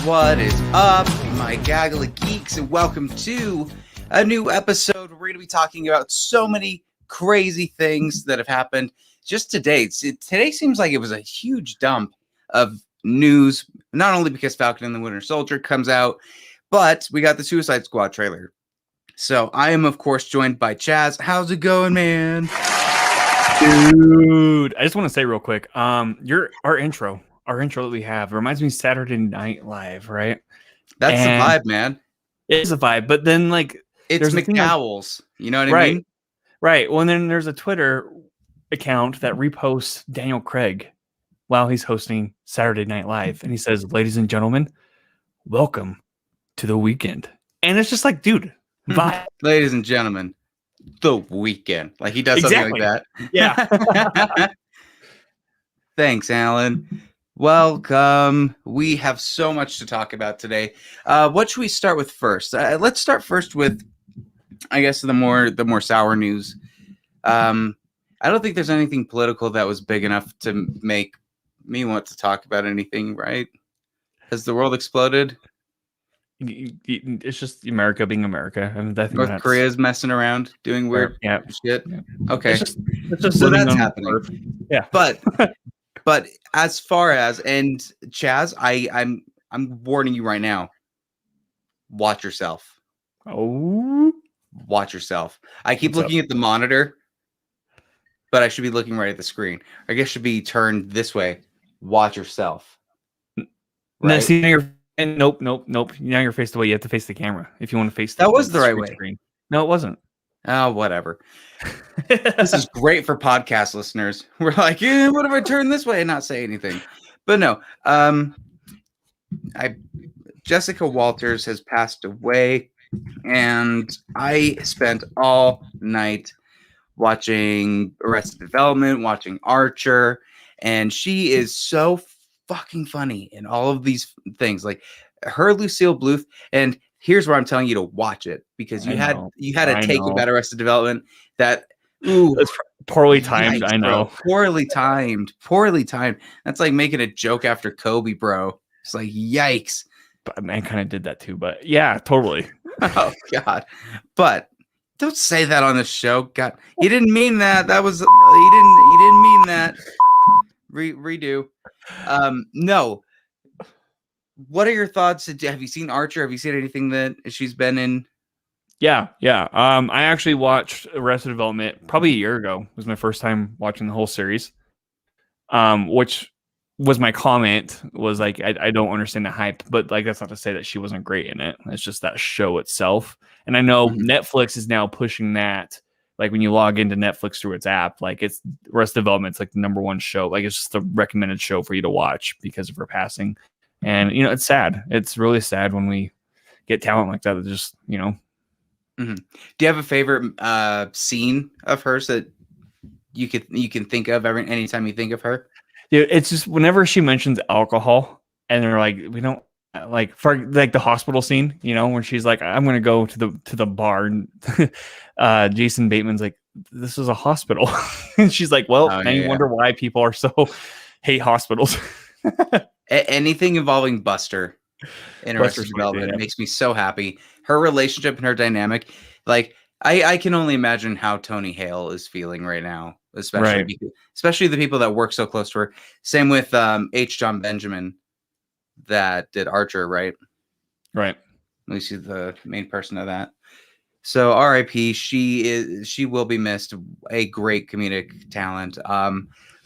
What is up, my Gaggle of Geeks, and welcome to a new episode. We're going to be talking about so many crazy things that have happened just today. Today seems like it was a huge dump of news, not only because Falcon and the Winter Soldier comes out, but we got the Suicide Squad trailer. So I am, of course, joined by Chaz. How's it going, man? Dude, I just want to say real quick, our intro that we have reminds me of Saturday Night Live, right? That's the vibe, man. It is a vibe, but then like it's McDowell's, you know what I mean? Right. Well, and then there's a Twitter account that reposts Daniel Craig while he's hosting Saturday Night Live, and he says, "Ladies and gentlemen, welcome to the weekend." And it's just like, dude, vibe. Ladies and gentlemen, the weekend. Like he does something like that. Yeah. Thanks, Alan. Welcome. We have so much to talk about today. What should we start with first? Let's start first with, I guess, the more sour news. I don't think there's anything political that was big enough to make me want to talk about anything, right? Has the world exploded? It's just America being America. I mean, North Korea's messing around, doing weird shit. Yeah. Okay, it's just so that's happening. Yeah, but as far as Chaz, I'm warning you right now. Watch yourself. Oh, watch yourself. I keep looking at the monitor, but I should be looking right at the screen. I guess should be turned this way. Watch yourself. Right? No, see, nope. Now you're faced the way you have to face the camera if you want to face. That was the right way. Screen. No, it wasn't. Oh, whatever. This is great for podcast listeners. We're like, what if I turn this way and not say anything? But no, Jessica Walters has passed away, and I spent all night watching Arrested Development, watching Archer, and she is so fucking funny in all of these things. Like her Lucille Bluth, and here's where I'm telling you to watch it because you had a take about Arrested Development that that's poorly timed. Yikes, I know, poorly timed. That's like making a joke after Kobe, bro. It's like yikes. But man, kind of did that too. But yeah, totally. Oh God! But don't say that on the show. God, he didn't mean that. That was he didn't mean that. Redo. No. What are your thoughts? Have you seen Archer? Have you seen anything that she's been in? Yeah. I actually watched Arrested Development probably a year ago. It was my first time watching the whole series. Which was my comment was like, I don't understand the hype, but like that's not to say that she wasn't great in it. It's just that show itself. And I know Netflix is now pushing that. Like when you log into Netflix through its app, like it's Arrested Development, it's like the #1 show. Like it's just the recommended show for you to watch because of her passing. And it's sad. It's really sad when we get talent like that. That just Do you have a favorite scene of hers that you can think of anytime you think of her? Yeah, it's just whenever she mentions alcohol, and they're like, we don't like for like the hospital scene. When she's like, I'm gonna go to the bar, and Jason Bateman's like, this is a hospital, and she's like, well, you wonder why people are so hate hospitals. Anything involving Buster in Arrested Development makes me so happy. Her relationship and her dynamic, like I can only imagine how Tony Hale is feeling right now, especially the people that work so close to her. Same with H. John Benjamin that did Archer, right? Right. At least he's the main person of that. So R.I.P. She will be missed. A great comedic talent.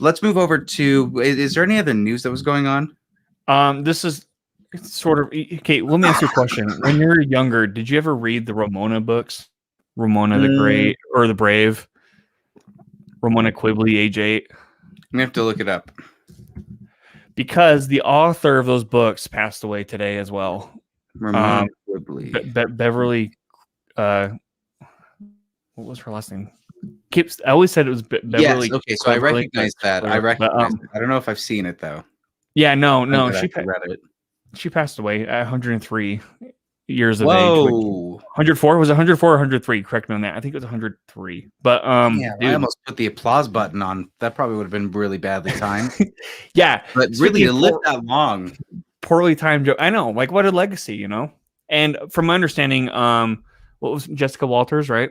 Let's move over to. Is there any other news that was going on? This is sort of okay. Let me ask you a question. When you were younger, did you ever read the Ramona books? Ramona the Great or the Brave? Ramona Quigley, age 8. I'm gonna have to look it up because the author of those books passed away today as well. Ramona Quigley, Beverly. What was her last name? I always said it was Beverly. Yes, okay, so I recognize that. I recognize it. I don't know if I've seen it though. Yeah, no. She passed away at 103 years of age. 104? Was it 104 or 103? Correct me on that. I think it was 103. But yeah, I almost put the applause button on. That probably would have been really badly timed. Yeah. But really to live that long. poorly timed joke. I know, like what a legacy, you know. And from my understanding, what was Jessica Walters, right?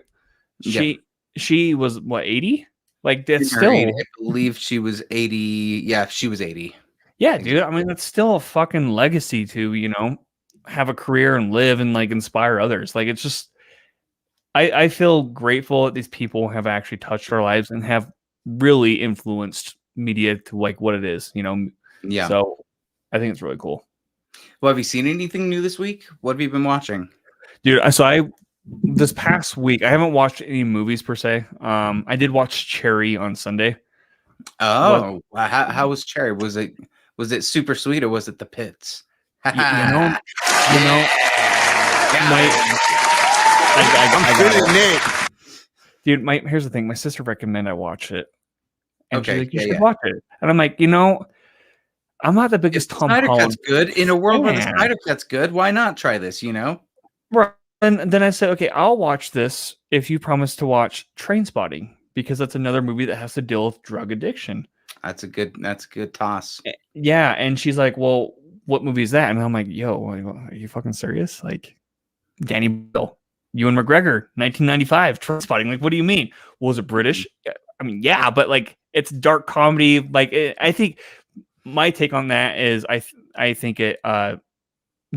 Yeah. She was what 80? Like that's In her 80, still I believe she was 80. Yeah, she was 80. yeah, dude. I mean, that's still a fucking legacy to have a career and live and like inspire others. Like it's just I feel grateful that these people have actually touched our lives and have really influenced media to like what it is, you know. Yeah. So I think it's really cool. Well, have you seen anything new this week? What have you been watching? Dude, this past week I haven't watched any movies per se. I did watch Cherry on Sunday. Oh, how was Cherry? Was it super sweet or was it the pits? You know, I'm feeling it. Dude, here's the thing. My sister recommended I watch it. And she's like, you should watch it. And I'm like, I'm not the biggest Tom Snyder Holland. Cut's good. In a world where the Snyder Cut's good, why not try this, Right. And then I said, okay, I'll watch this if you promise to watch Trainspotting, because that's another movie that has to deal with drug addiction. That's a good toss. Yeah. And she's like, well, what movie is that? And I'm like, yo, are you fucking serious? Like Danny Boyle, Ewan McGregor, 1995, Trainspotting. Like, what do you mean? Was it British? I mean, yeah, but like it's dark comedy. Like I think my take on that is I think it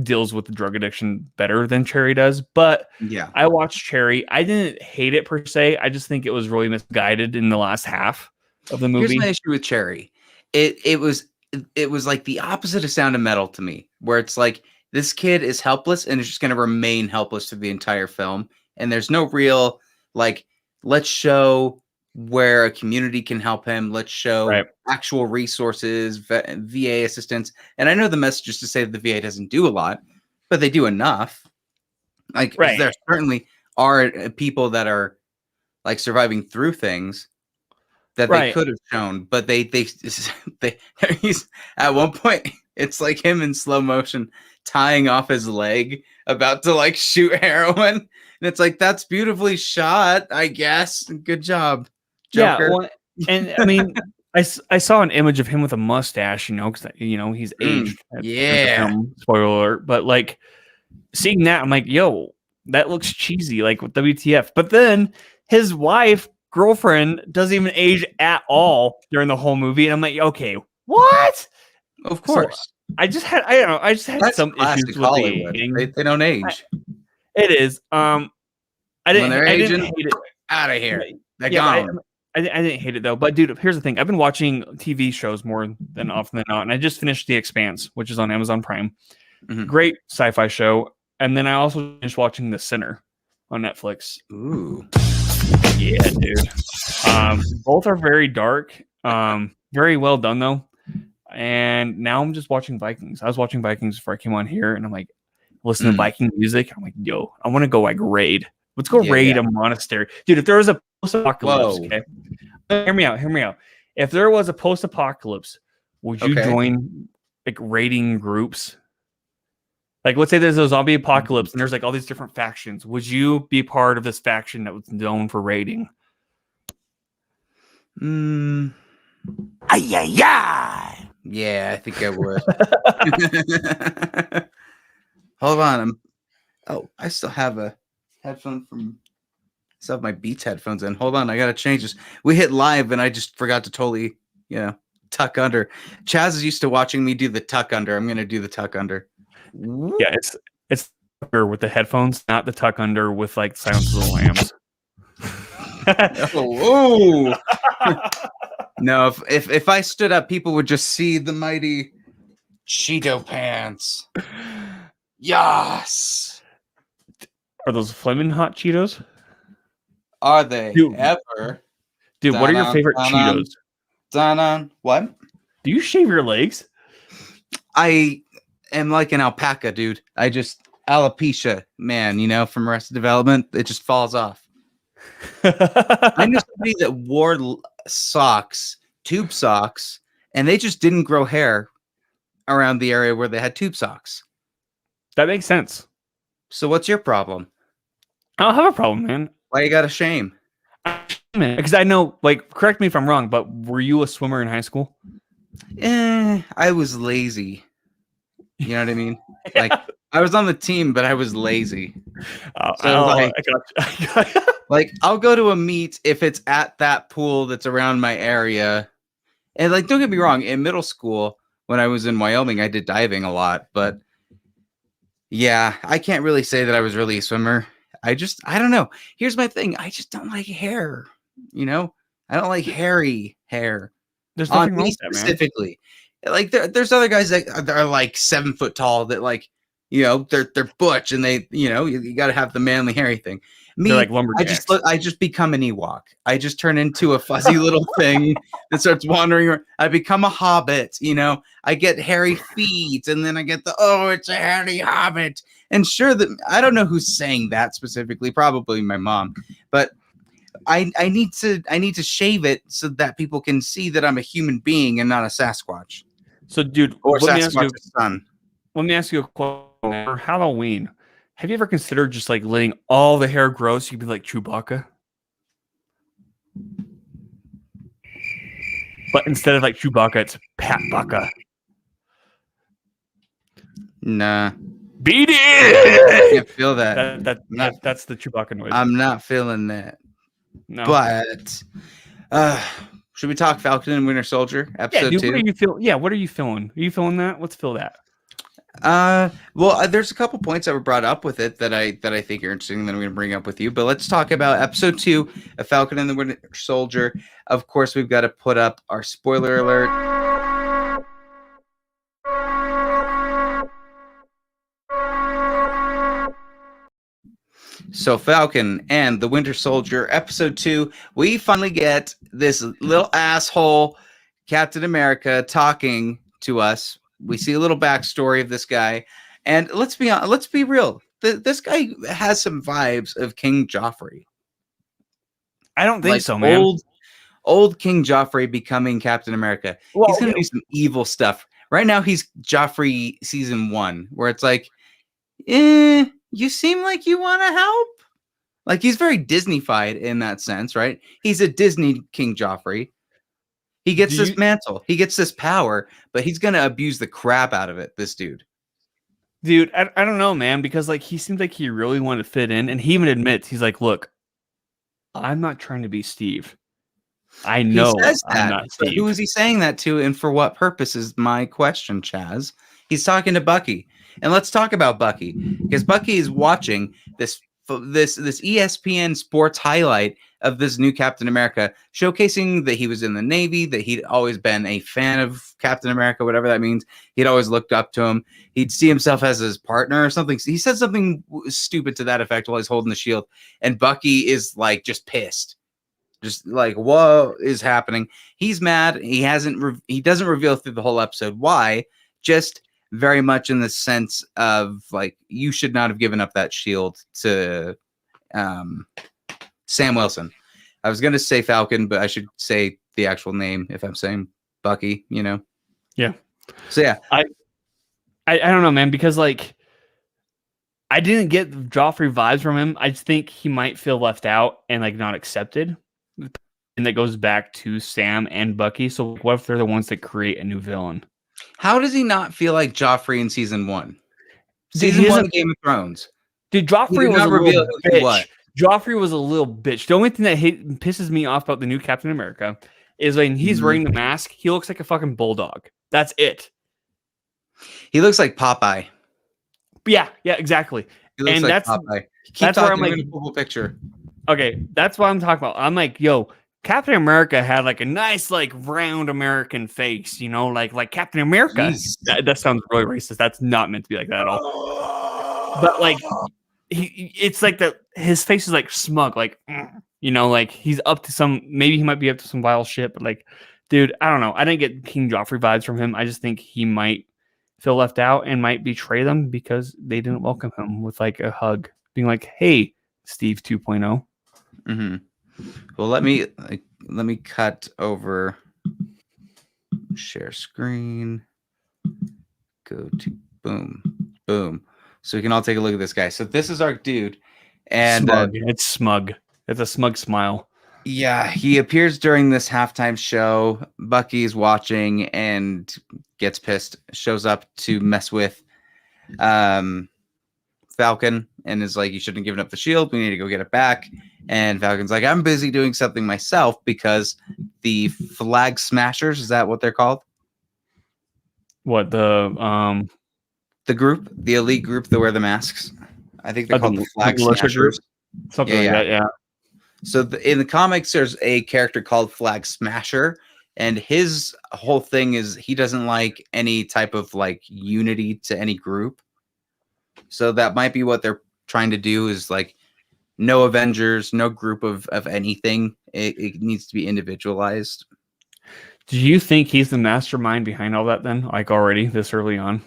deals with the drug addiction better than Cherry does. But yeah, I watched Cherry. I didn't hate it per se. I just think it was really misguided in the last half of the movie. Here's my issue with Cherry. It was like the opposite of Sound of Metal to me, where it's like this kid is helpless and is just going to remain helpless through the entire film, and there's no real like let's show where a community can help him. Let's show actual resources, VA assistance. And I know the message is to say that the VA doesn't do a lot, but they do enough. Like there certainly are people that are like surviving through things that they could have shown, but they he's at one point it's like him in slow motion tying off his leg about to like shoot heroin, and it's like that's beautifully shot, I guess. Good job, Joker. Yeah, well, and I mean I saw an image of him with a mustache, because he's aged. Spoiler alert, but like seeing that, I'm like, yo, that looks cheesy, like with WTF. But then his girlfriend doesn't even age at all during the whole movie, and I'm like, okay, what? Of course. So I just had That's some issues with the aging. They don't age. It is. I didn't hate it. Out of here. They're gone. I didn't hate it though. But dude, here's the thing. I've been watching TV shows more than often than not, and I just finished The Expanse, which is on Amazon Prime. Mm-hmm. Great sci-fi show. And then I also finished watching The Sinner on Netflix. Ooh. Yeah, dude. Both are very dark. Very well done though. And now I'm just watching Vikings. I was watching Vikings before I came on here, and I'm like, listening to Viking music. I'm like, yo, I want to go like raid. Let's go raid a monastery, dude. If there was a post-apocalypse, okay, hear me out. If there was a post-apocalypse, would you join like raiding groups? Like, let's say there's a zombie apocalypse and there's like all these different factions. Would you be part of this faction that was known for raiding? Yeah, I think I would. Hold on. I still have a headphone still have my Beats headphones in. Hold on, I gotta change this. We hit live and I just forgot to totally, tuck under. Chaz is used to watching me do the tuck under. I'm gonna do the tuck under. Yeah, it's with the headphones, not the tuck under with like Silence of the Lambs. Oh, no, if I stood up, people would just see the mighty Cheeto pants. Yes. Are those flaming hot Cheetos? Are they ever? Dude, what are your favorite Cheetos? What? Do you shave your legs? I am like an alpaca, dude. Alopecia, man, from Arrested Development, it just falls off. I knew somebody that wore tube socks, and they just didn't grow hair around the area where they had tube socks. That makes sense. So what's your problem? I don't have a problem, man. Why you got a shame? Because I know, like, correct me if I'm wrong, but were you a swimmer in high school? I was lazy. You know what I mean? Yeah. Like I was on the team, but I was lazy. So I like, got you. like I'll go to a meet if it's at that pool that's around my area. And like, don't get me wrong, in middle school when I was in Wyoming, I did diving a lot, but yeah, I can't really say that I was really a swimmer. I don't know. Here's my thing. I just don't like hair. You know, I don't like hairy hair There's on nothing wrong me with that, man. specifically. Like there's other guys that are like 7 foot tall that like, they're butch and they, you got to have the manly hairy thing. They're Me, like lumberjacks. I just become an Ewok. I just turn into a fuzzy little thing that starts wandering around. I become a hobbit, I get hairy feet and then I get it's a hairy hobbit. And sure that I don't know who's saying that specifically, probably my mom, but I need to shave it so that people can see that I'm a human being and not a Sasquatch. So, dude, Or let me ask you. Sasquatch's son. Let me ask you a question. For Halloween, have you ever considered just like letting all the hair grow so you could be like Chewbacca? But instead of like Chewbacca, it's Pat Baka. Nah. Beatty! I can't feel that. That's the Chewbacca noise. I'm not feeling that. No. But should we talk Falcon and Winter Soldier episode 2? What are you feeling? Yeah, what are you feeling? Are you feeling that? Let's feel that. Well, there's a couple points that were brought up with it that I think are interesting that I'm going to bring up with you. But let's talk about episode 2 of Falcon and the Winter Soldier. Of course, we've got to put up our spoiler alert. So Falcon and the Winter Soldier, episode 2, we finally get this little asshole Captain America talking to us. We see a little backstory of this guy, and let's be real. This guy has some vibes of King Joffrey. I don't think so, man. Old King Joffrey becoming Captain America. Well, he's gonna do some evil stuff. Right now, he's Joffrey season 1, where it's like, you seem like you want to help. Like he's very Disney-fied in that sense, right? He's a Disney King Joffrey. He gets this mantle. He gets this power, but he's going to abuse the crap out of it, this dude. Dude, I don't know, man, because like he seems like he really wanted to fit in, and he even admits, he's like, look, I'm not trying to be Steve. I know he says that. I'm not Steve. But who is he saying that to, and for what purpose is my question, Chaz? He's talking to Bucky. And let's talk about Bucky, because Bucky is watching this ESPN sports highlight of this new Captain America, showcasing that he was in the Navy, that he'd always been a fan of Captain America, whatever that means. He'd always looked up to him. He'd see himself as his partner or something. He said something stupid to that effect while he's holding the shield. And Bucky is like just pissed. Just like, what is happening? He's mad. He doesn't reveal through the whole episode why. Just very much in the sense of like, you should not have given up that shield to Sam Wilson. I was going to say Falcon, but I should say the actual name if I'm saying Bucky, Yeah. So yeah. I don't know, man, because like I didn't get Joffrey vibes from him. I just think he might feel left out and like not accepted. And that goes back to Sam and Bucky. So what if they're the ones that create a new villain? How does he not feel like Joffrey in season 1? Season 1 of Game of Thrones. Dude, Joffrey was a little bitch. Joffrey was a little bitch. The only thing that pisses me off about the new Captain America is when he's wearing the mask, he looks like a fucking bulldog. That's it. He looks like Popeye. Yeah, exactly. He looks like Popeye. That's where I'm like, a picture. Okay, that's what I'm talking about. I'm like, yo, Captain America had like a nice, like round American face, like Captain America. That sounds really racist. That's not meant to be like that at all. But like, it's like his face is like smug, like, like he's up to some. Maybe he might be up to some vile shit. But like, dude, I don't know. I didn't get King Joffrey vibes from him. I just think he might feel left out and might betray them because they didn't welcome him with like a hug, being like, "Hey, Steve 2.0." Mm-hmm. Well, let me cut over, share screen, go to boom. So we can all take a look at this guy. So this is our dude, and it's smug. It's a smug smile. Yeah, he appears during this halftime show. Bucky's watching and gets pissed. Shows up to mess with Falcon and is like, you shouldn't have given up the shield. We need to go get it back. And Falcon's like, I'm busy doing something myself because the Flag Smashers, is that what they're called? What The group, the elite group that wear the masks. I think they're called the Flag Smashers. Group? Something like that, yeah. So in the comics, there's a character called Flag Smasher, and his whole thing is he doesn't like any type of like unity to any group. So that might be what they're trying to do, is like no Avengers, no group of anything. It needs to be individualized. Do you think he's the mastermind behind all that then, like already this early on?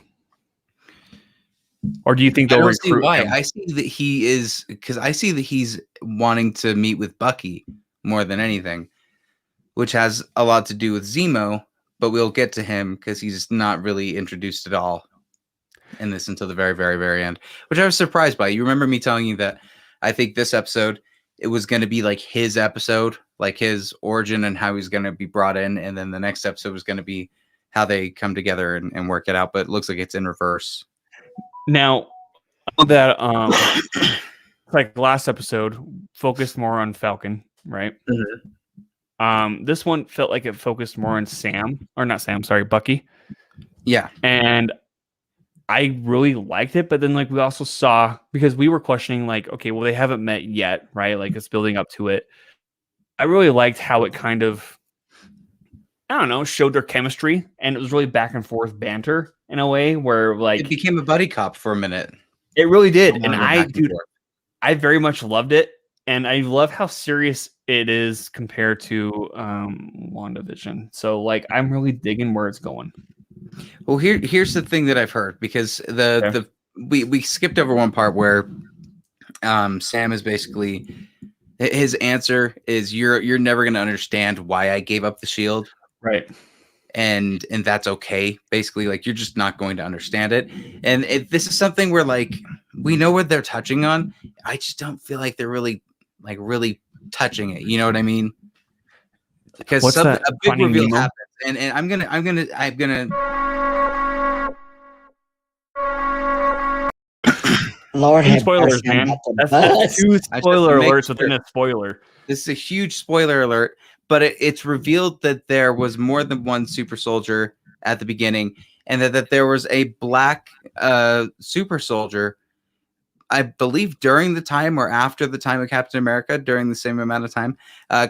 Or do you think they'll recruit why? him? I see that he is, because I see that he's wanting to meet with Bucky more than anything, which has a lot to do with Zemo, but we'll get to him because he's not really introduced at all in this until the very, very, very end, which I was surprised by. You remember me telling you that I think this episode, it was going to be like his episode, like his origin and how he's going to be brought in, and then the next episode was going to be how they come together and work it out, but it looks like it's in reverse. Now, that like last episode focused more on Falcon, right? Mm-hmm. This one felt like it focused more on Bucky. Yeah. And I really liked it, but then like we also saw, because we were questioning like, okay, well, they haven't met yet, right? Like it's building up to it. I really liked how it kind of, I don't know, showed their chemistry, and it was really back and forth banter in a way where like it became a buddy cop for a minute. It really did. And I very much loved it. And I love how serious it is compared to WandaVision. So like I'm really digging where it's going. Well, here's the thing that I've heard, because we skipped over one part where Sam is basically, his answer is you're never going to understand why I gave up the shield. Right. And that's okay. Basically, like, you're just not going to understand it. And this is something where like we know what they're touching on. I just don't feel like they're really touching it. You know what I mean? Because a big reveal happens, and I'm gonna Lord have spoilers, man. That's 2 spoiler alerts within a spoiler. This is a huge spoiler alert, but it's revealed that there was more than one super soldier at the beginning, and that there was a black super soldier, I believe, during the time or after the time of Captain America, during the same amount of time.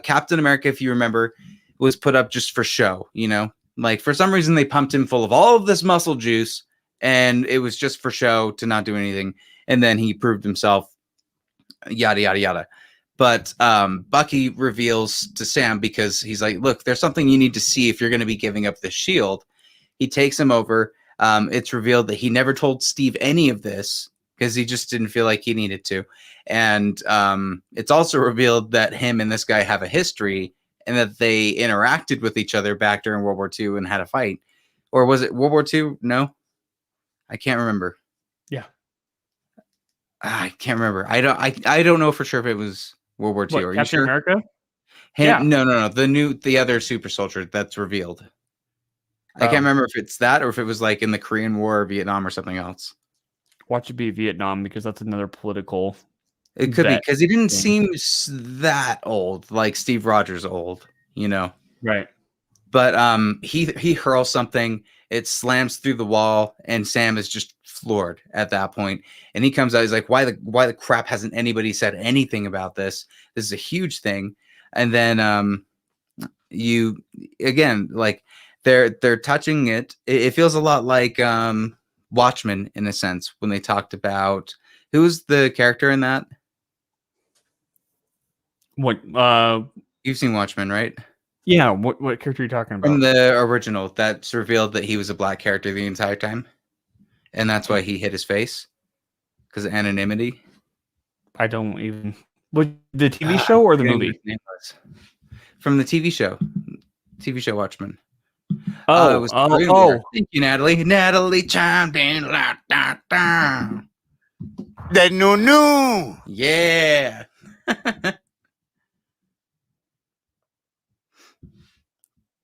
Captain America, if you remember, was put up just for show, you know? Like, for some reason, they pumped him full of all of this muscle juice, and it was just for show to not do anything. And then he proved himself, yada, yada, yada. But Bucky reveals to Sam, because he's like, look, there's something you need to see if you're going to be giving up the shield. He takes him over. It's revealed that he never told Steve any of this because he just didn't feel like he needed to. And it's also revealed that him and this guy have a history, and that they interacted with each other back during World War II and had a fight. Or was it World War II? No, I can't remember. Yeah. I can't remember. I don't know for sure if it was World War II. Are Captain you sure? America? Yeah. No. The other super soldier that's revealed. I can't remember if it's that or if it was like in the Korean War or Vietnam or something else. Watch it be Vietnam, because that's another political. It could be, because he didn't seem that old, like Steve Rogers old, you know. Right. But he hurls something, it slams through the wall, and Sam is just floored at that point. And he comes out, he's like, why the crap hasn't anybody said anything about this? This is a huge thing. And then you again, like they're touching it. It feels a lot like Watchmen in a sense, when they talked about, who's the character in that? What You've seen Watchmen, right? Yeah, what character are you talking about? From the original, that's revealed that he was a black character the entire time, and that's why he hid his face, because of anonymity. I don't even. What, the TV show or the movie? From the TV show Watchmen. Oh! Thank you, Natalie. Natalie chimed in. That no. Yeah.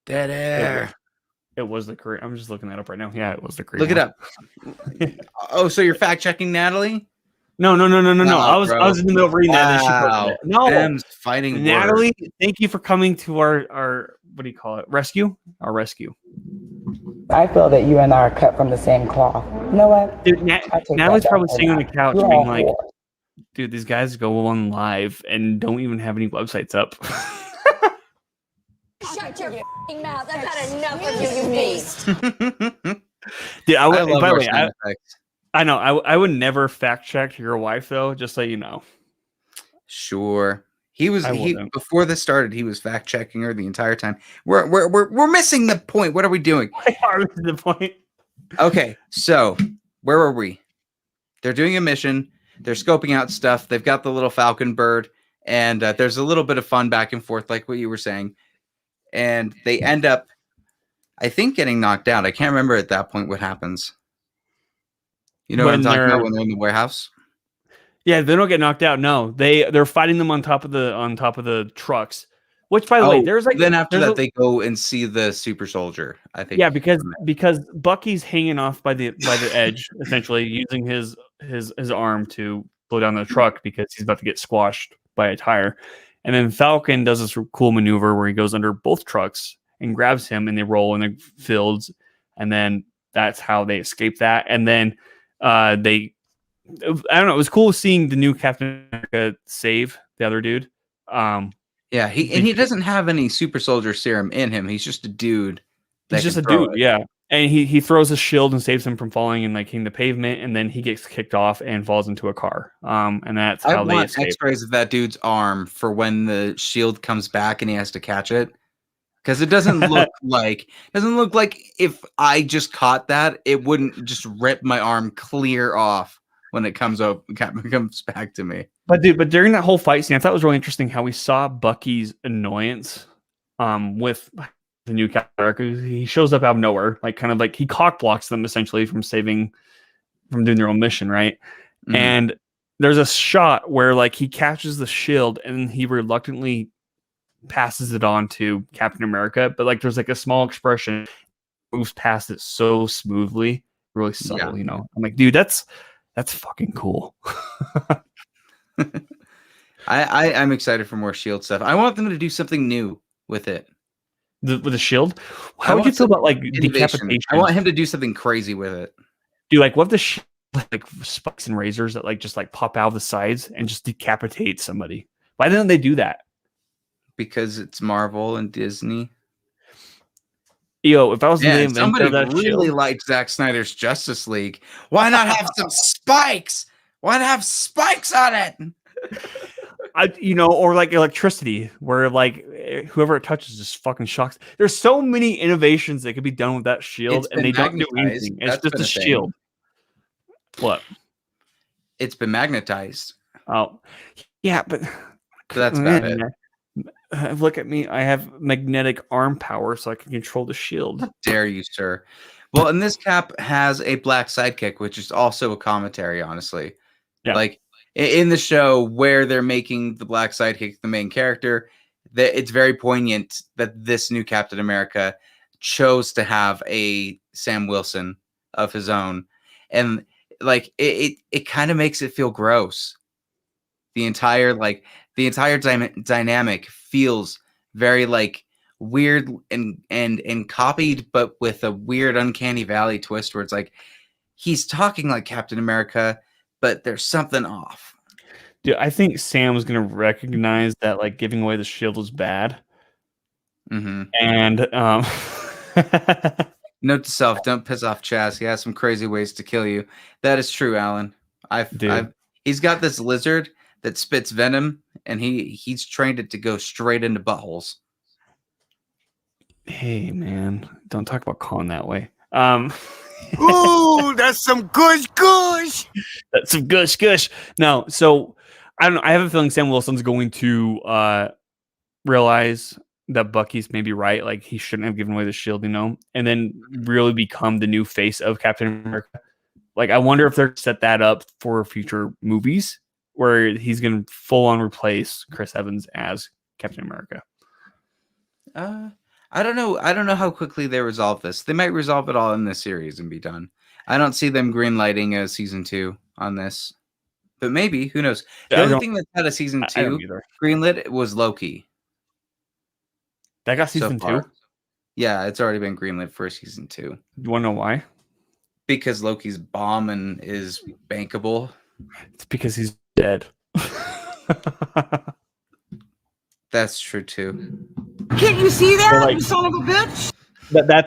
Dead air. It was the Korean. I'm just looking that up right now. Yeah, it was the Korean. Look it up. Oh, so you're fact checking Natalie? No. Wow, I was in the middle of reading that. And then she posted it. No, Them's fighting Natalie, words. thank you for coming to our what do you call it? Rescue? Our rescue. I feel that you and I are cut from the same cloth. You know what? Dude, I take Natalie's that probably back. sitting on the couch You're being all like, for it. dude, these guys go on live and don't even have any websites up. Shut your f***ing mouth. I've had enough of you, you beast. Dude, I love by the our way, sound effects. I know I would never fact check your wife though, just so you know. Sure. He wouldn't. before this started, he was fact checking her the entire time. We're missing the point. What are we doing? I are missing the point. Okay, so where were we? They're doing a mission. They're scoping out stuff. They've got the little Falcon bird, and there's a little bit of fun back and forth, like what you were saying. And they end up, I think, getting knocked out. I can't remember at that point what happens. You know what I'm talking about when they're in the warehouse? Yeah, they don't get knocked out. No, they're fighting them on top of the trucks. Which, by the way, there's like then after that they go and see the super soldier. I think. Yeah, because Bucky's hanging off by the edge, essentially using his arm to slow down the truck because he's about to get squashed by a tire. And then Falcon does this cool maneuver where he goes under both trucks and grabs him, and they roll in the fields, and then that's how they escape that. And then I don't know. It was cool seeing the new Captain America save the other dude. Yeah, he doesn't have any super soldier serum in him. He's just a dude. He's just a dude, yeah. And he throws a shield and saves him from falling and like hitting the pavement, and then he gets kicked off and falls into a car. And that's how they escape. X-rays of that dude's arm for when the shield comes back and he has to catch it. Because it doesn't look like if I just caught that, it wouldn't just rip my arm clear off when it comes back to me. But during that whole fight scene, I thought it was really interesting how we saw Bucky's annoyance with the new Captain America. He shows up out of nowhere, like kind of like he cock blocks them essentially from doing their own mission, right? Mm-hmm. And there's a shot where like he catches the shield and he reluctantly passes it on to Captain America, but like there's like a small expression, moves past it so smoothly, really subtle, you know. I'm like, dude, that's fucking cool. I'm excited for more shield stuff. I want them to do something new with it. With the shield? How would you feel about like decapitation? I want him to do something crazy with it. Dude, like what if the shield like spikes and razors that like just like pop out of the sides and just decapitate somebody? Why didn't they do that? Because it's Marvel and Disney. Yo, if I was the inventor somebody of that really shield, liked Zack Snyder's Justice League, why not have some spikes? Why not have spikes on it? Or like electricity, where like whoever it touches just fucking shocks. There's so many innovations that could be done with that shield, and they don't do anything. It's just a shield. What? It's been magnetized. Oh, yeah, but that's about it. Look at me. I have magnetic arm power, so I can control the shield. How dare you, sir? Well, and this Cap has a black sidekick, which is also a commentary, honestly. Yeah. Like in the show where they're making the black sidekick the main character, that it's very poignant that this new Captain America chose to have a Sam Wilson of his own. And like it kind of makes it feel gross. The entire dynamic feels very like weird and copied, but with a weird uncanny valley twist where it's like he's talking like Captain America, but there's something off. Dude, I think Sam was gonna recognize that like giving away the shield was bad. Mm-hmm. And note to self: don't piss off Chaz. He has some crazy ways to kill you. That is true, Alan. He's got this lizard that spits venom, and he's trained it to go straight into buttholes. Hey man, don't talk about Colin that way. Ooh, that's some gush. That's some gush. No, so I don't know. I have a feeling Sam Wilson's going to realize that Bucky's maybe right. Like he shouldn't have given away the shield, and then really become the new face of Captain America. Like I wonder if they're set that up for future movies where he's going to full on replace Chris Evans as Captain America. I don't know. I don't know how quickly they resolve this. They might resolve it all in this series and be done. I don't see them greenlighting a season 2 on this, but maybe, who knows? The I only don't. thing that had a season I don't 2 either. greenlit was Loki That got so season far. 2. Yeah, it's already been greenlit for season 2 You want to know why? because Loki's bomb and is bankable. It's because he's dead. That's true too. Can't you see that, like- you son of a bitch?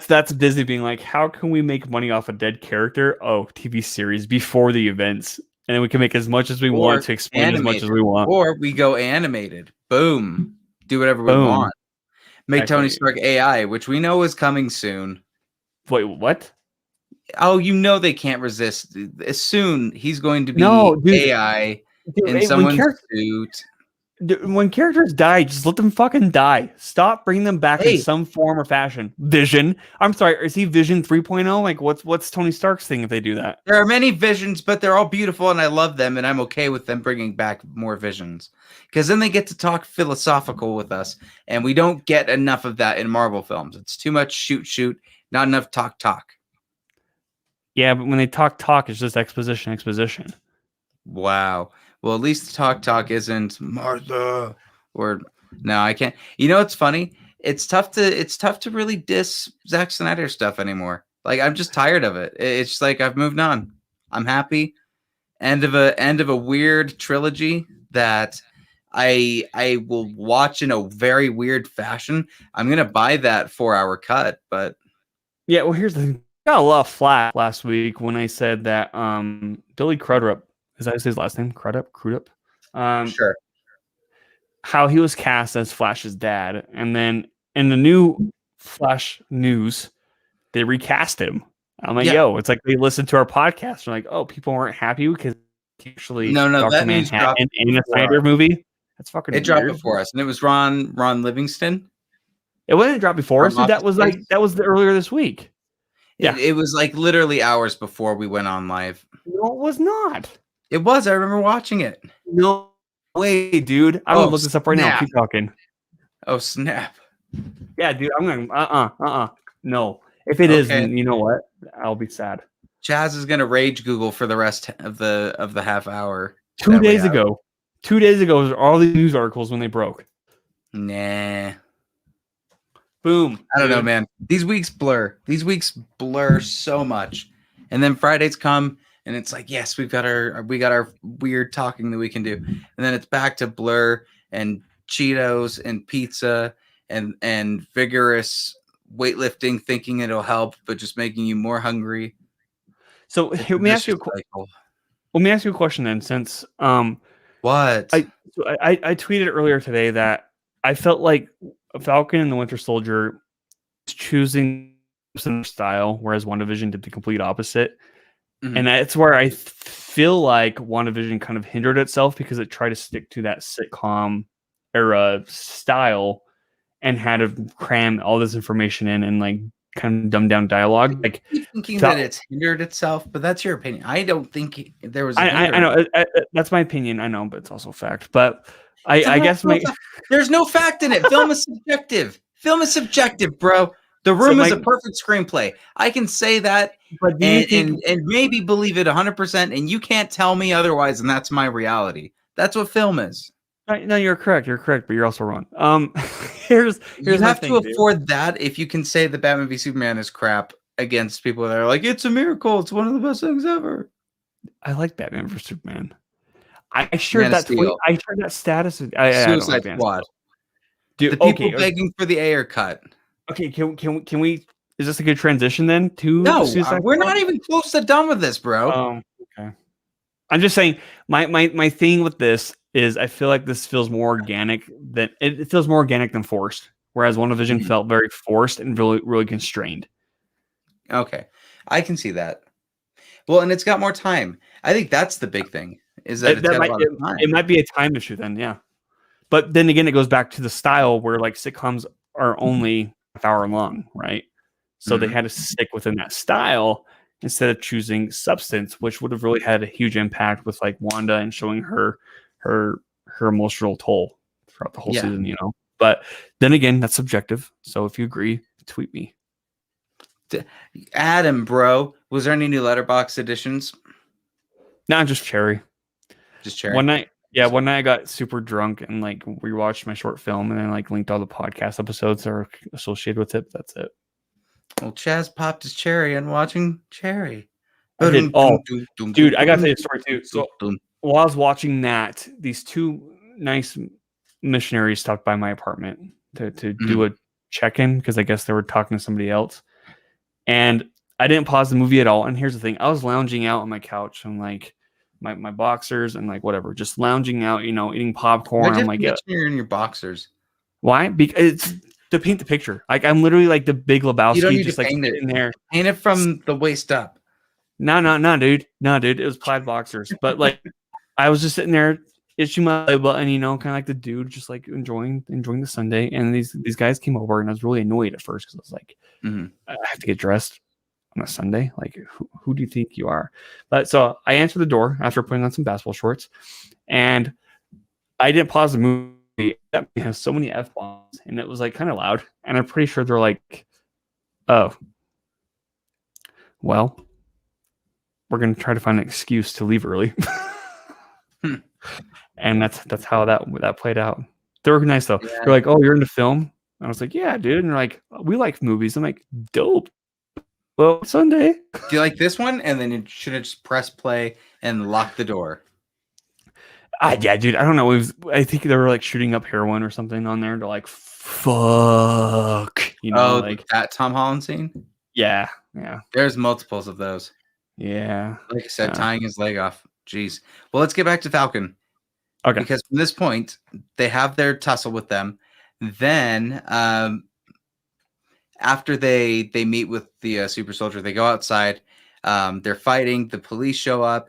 That's Disney being like, how can we make money off a dead character? Oh, TV series before the events, and then we can make as much as we want to explain as much as we want. Or we go animated. Boom. Do whatever we Boom. want. Make Tony Exactly. Stark AI, which we know is coming soon. Wait, what? Oh, you know they can't resist. As soon he's going to be No, dude. AI Dude, in hey, someone's suit. when characters die, just let them fucking die. Stop bringing them back Hey. in some form or fashion. Vision. I'm sorry. Is he Vision 3.0? Like, what's Tony Stark's thing if they do that? There are many visions, but they're all beautiful and I love them and I'm okay with them bringing back more visions. Because then they get to talk philosophical with us and we don't get enough of that in Marvel films. It's too much shoot, not enough talk. Yeah, but when they talk, it's just exposition. Wow. Well, at least the talk isn't Martha or no, I can't. You know what's funny? It's tough to really diss Zack Snyder stuff anymore. Like I'm just tired of it. It's just like I've moved on. I'm happy. End of a weird trilogy that I will watch in a very weird fashion. I'm gonna buy that 4-hour cut, but Yeah, well, here's the thing. I got a lot of flack last week when I said that Billy Crudup, is that his last name? Crudup? sure. How he was cast as Flash's dad. And then in the new Flash news, they recast him. I'm like, Yeah. yo, it's like they listened to our podcast. They're like, oh, people weren't happy because he actually No, Dr. that news dropped Manhattan in a before Snyder movie. That's fucking It dropped weird. before us, and it was Ron Livingston. It wasn't dropped before us. From That was Office earlier this week. Yeah. It was like literally hours before we went on live. No, it was not. It was. I remember watching it. No way, dude. I'm gonna look this up right now. snap. Keep talking. Oh snap! Yeah, dude. I'm gonna No. If it is, Okay. then you know what? I'll be sad. Chaz is gonna rage Google for the rest of the half hour. 2 that we days have. ago. 2 days ago was all these news articles when they broke. Nah, Boom. I don't know, dude. man. These weeks blur so much, and then Fridays come, and it's like, yes, we got our weird talking that we can do, and then it's back to blur and Cheetos and pizza and vigorous weightlifting, thinking it'll help, but just making you more hungry. So It's let me ask you a vicious cycle. question then, since What? I tweeted earlier today that I felt like Falcon and the Winter Soldier was choosing some style, whereas WandaVision did the complete opposite. Mhm. And that's where I feel like WandaVision kind of hindered itself because it tried to stick to that sitcom era style and had to cram all this information in and like kind of dumb down dialogue. Like keep thinking Fal- that it's hindered itself, but that's your opinion. I don't think there was. I know that's my opinion. I know, but it's also fact. But I guess there's no fact in it. Film is subjective. Film is subjective, bro. The Room is a perfect screenplay. I can say that but do you think, and maybe believe it 100%, and you can't tell me otherwise, and that's my reality. That's what film is. no, you're correct. You're correct, but you're also wrong. Here's You my have thing, to dude. afford that if you can say the Batman v Superman is crap against people that are like, it's a miracle. It's one of the best things ever. I like Batman vs Superman. I shared Man of that tweet. Steel. I shared that status. I don't Suicide like Man of Squad. Steel. Dude, The people okay, begging for the Ayer cut. okay. Can we? Is this a good transition then to No, Suicide we're Squad? not even close to done with this, bro. Okay. I'm just saying my thing with this is I feel like this feels more organic than it feels more organic than forced. Whereas WandaVision felt very forced and really constrained. Okay, I can see that. Well, and it's got more time. I think that's the big thing. Is that it's got a lot of time. It might be a time issue then, yeah. But then again, it goes back to the style where like sitcoms are only half hour long, right? So they had to stick within that style instead of choosing substance, which would have really had a huge impact with like Wanda and showing her emotional toll throughout the whole season, you know. But then again, that's subjective. So if you agree, tweet me. Adam, bro, was there any new letterbox editions? Not just Cherry. Just Cherry. One night I got super drunk and like rewatched my short film and then like linked all the podcast episodes that are associated with it. But that's it. Well, Chaz popped his cherry and watching Cherry. I did. Oh, dude, I gotta tell you a story too. So while I was watching that, these two nice missionaries stopped by my apartment to do a check-in because I guess they were talking to somebody else. And I didn't pause the movie at all. And here's the thing. I was lounging out on my couch and like my boxers and like whatever, just lounging out, eating popcorn. I'm like, you're in your boxers. Why? Because it's to paint the picture. Like I'm literally like the Big Lebowski, you don't need just to like paint it in there. Paint it from the waist up. No, dude. No, dude. It was plaid boxers. But like I was just sitting there itching my belly button, kind of like the dude, just like enjoying the Sunday. And these guys came over, and I was really annoyed at first because I was like, I have to get dressed on a Sunday. Like, who do you think you are? But so I answered the door after putting on some basketball shorts, and I didn't pause the movie. It has so many F-bombs, and it was like kind of loud. And I'm pretty sure they're like, oh, well, we're gonna try to find an excuse to leave early. And that's how that played out. They were nice though. Yeah. They're like, oh, you're into film? And I was like, yeah, dude. And they're like, we like movies. I'm like, dope. Well, Sunday. Do you like this one? And then you should have just pressed play and locked the door. Yeah, dude. I don't know. I think they were like shooting up heroin or something on there to like fuck. Like that Tom Holland scene? Yeah. There's multiples of those. Yeah. Like I said, tying his leg off. Jeez. Well, let's get back to Falcon. Okay. Because from this point, they have their tussle with them. Then, after they meet with the super soldier, they go outside. They're fighting. The police show up.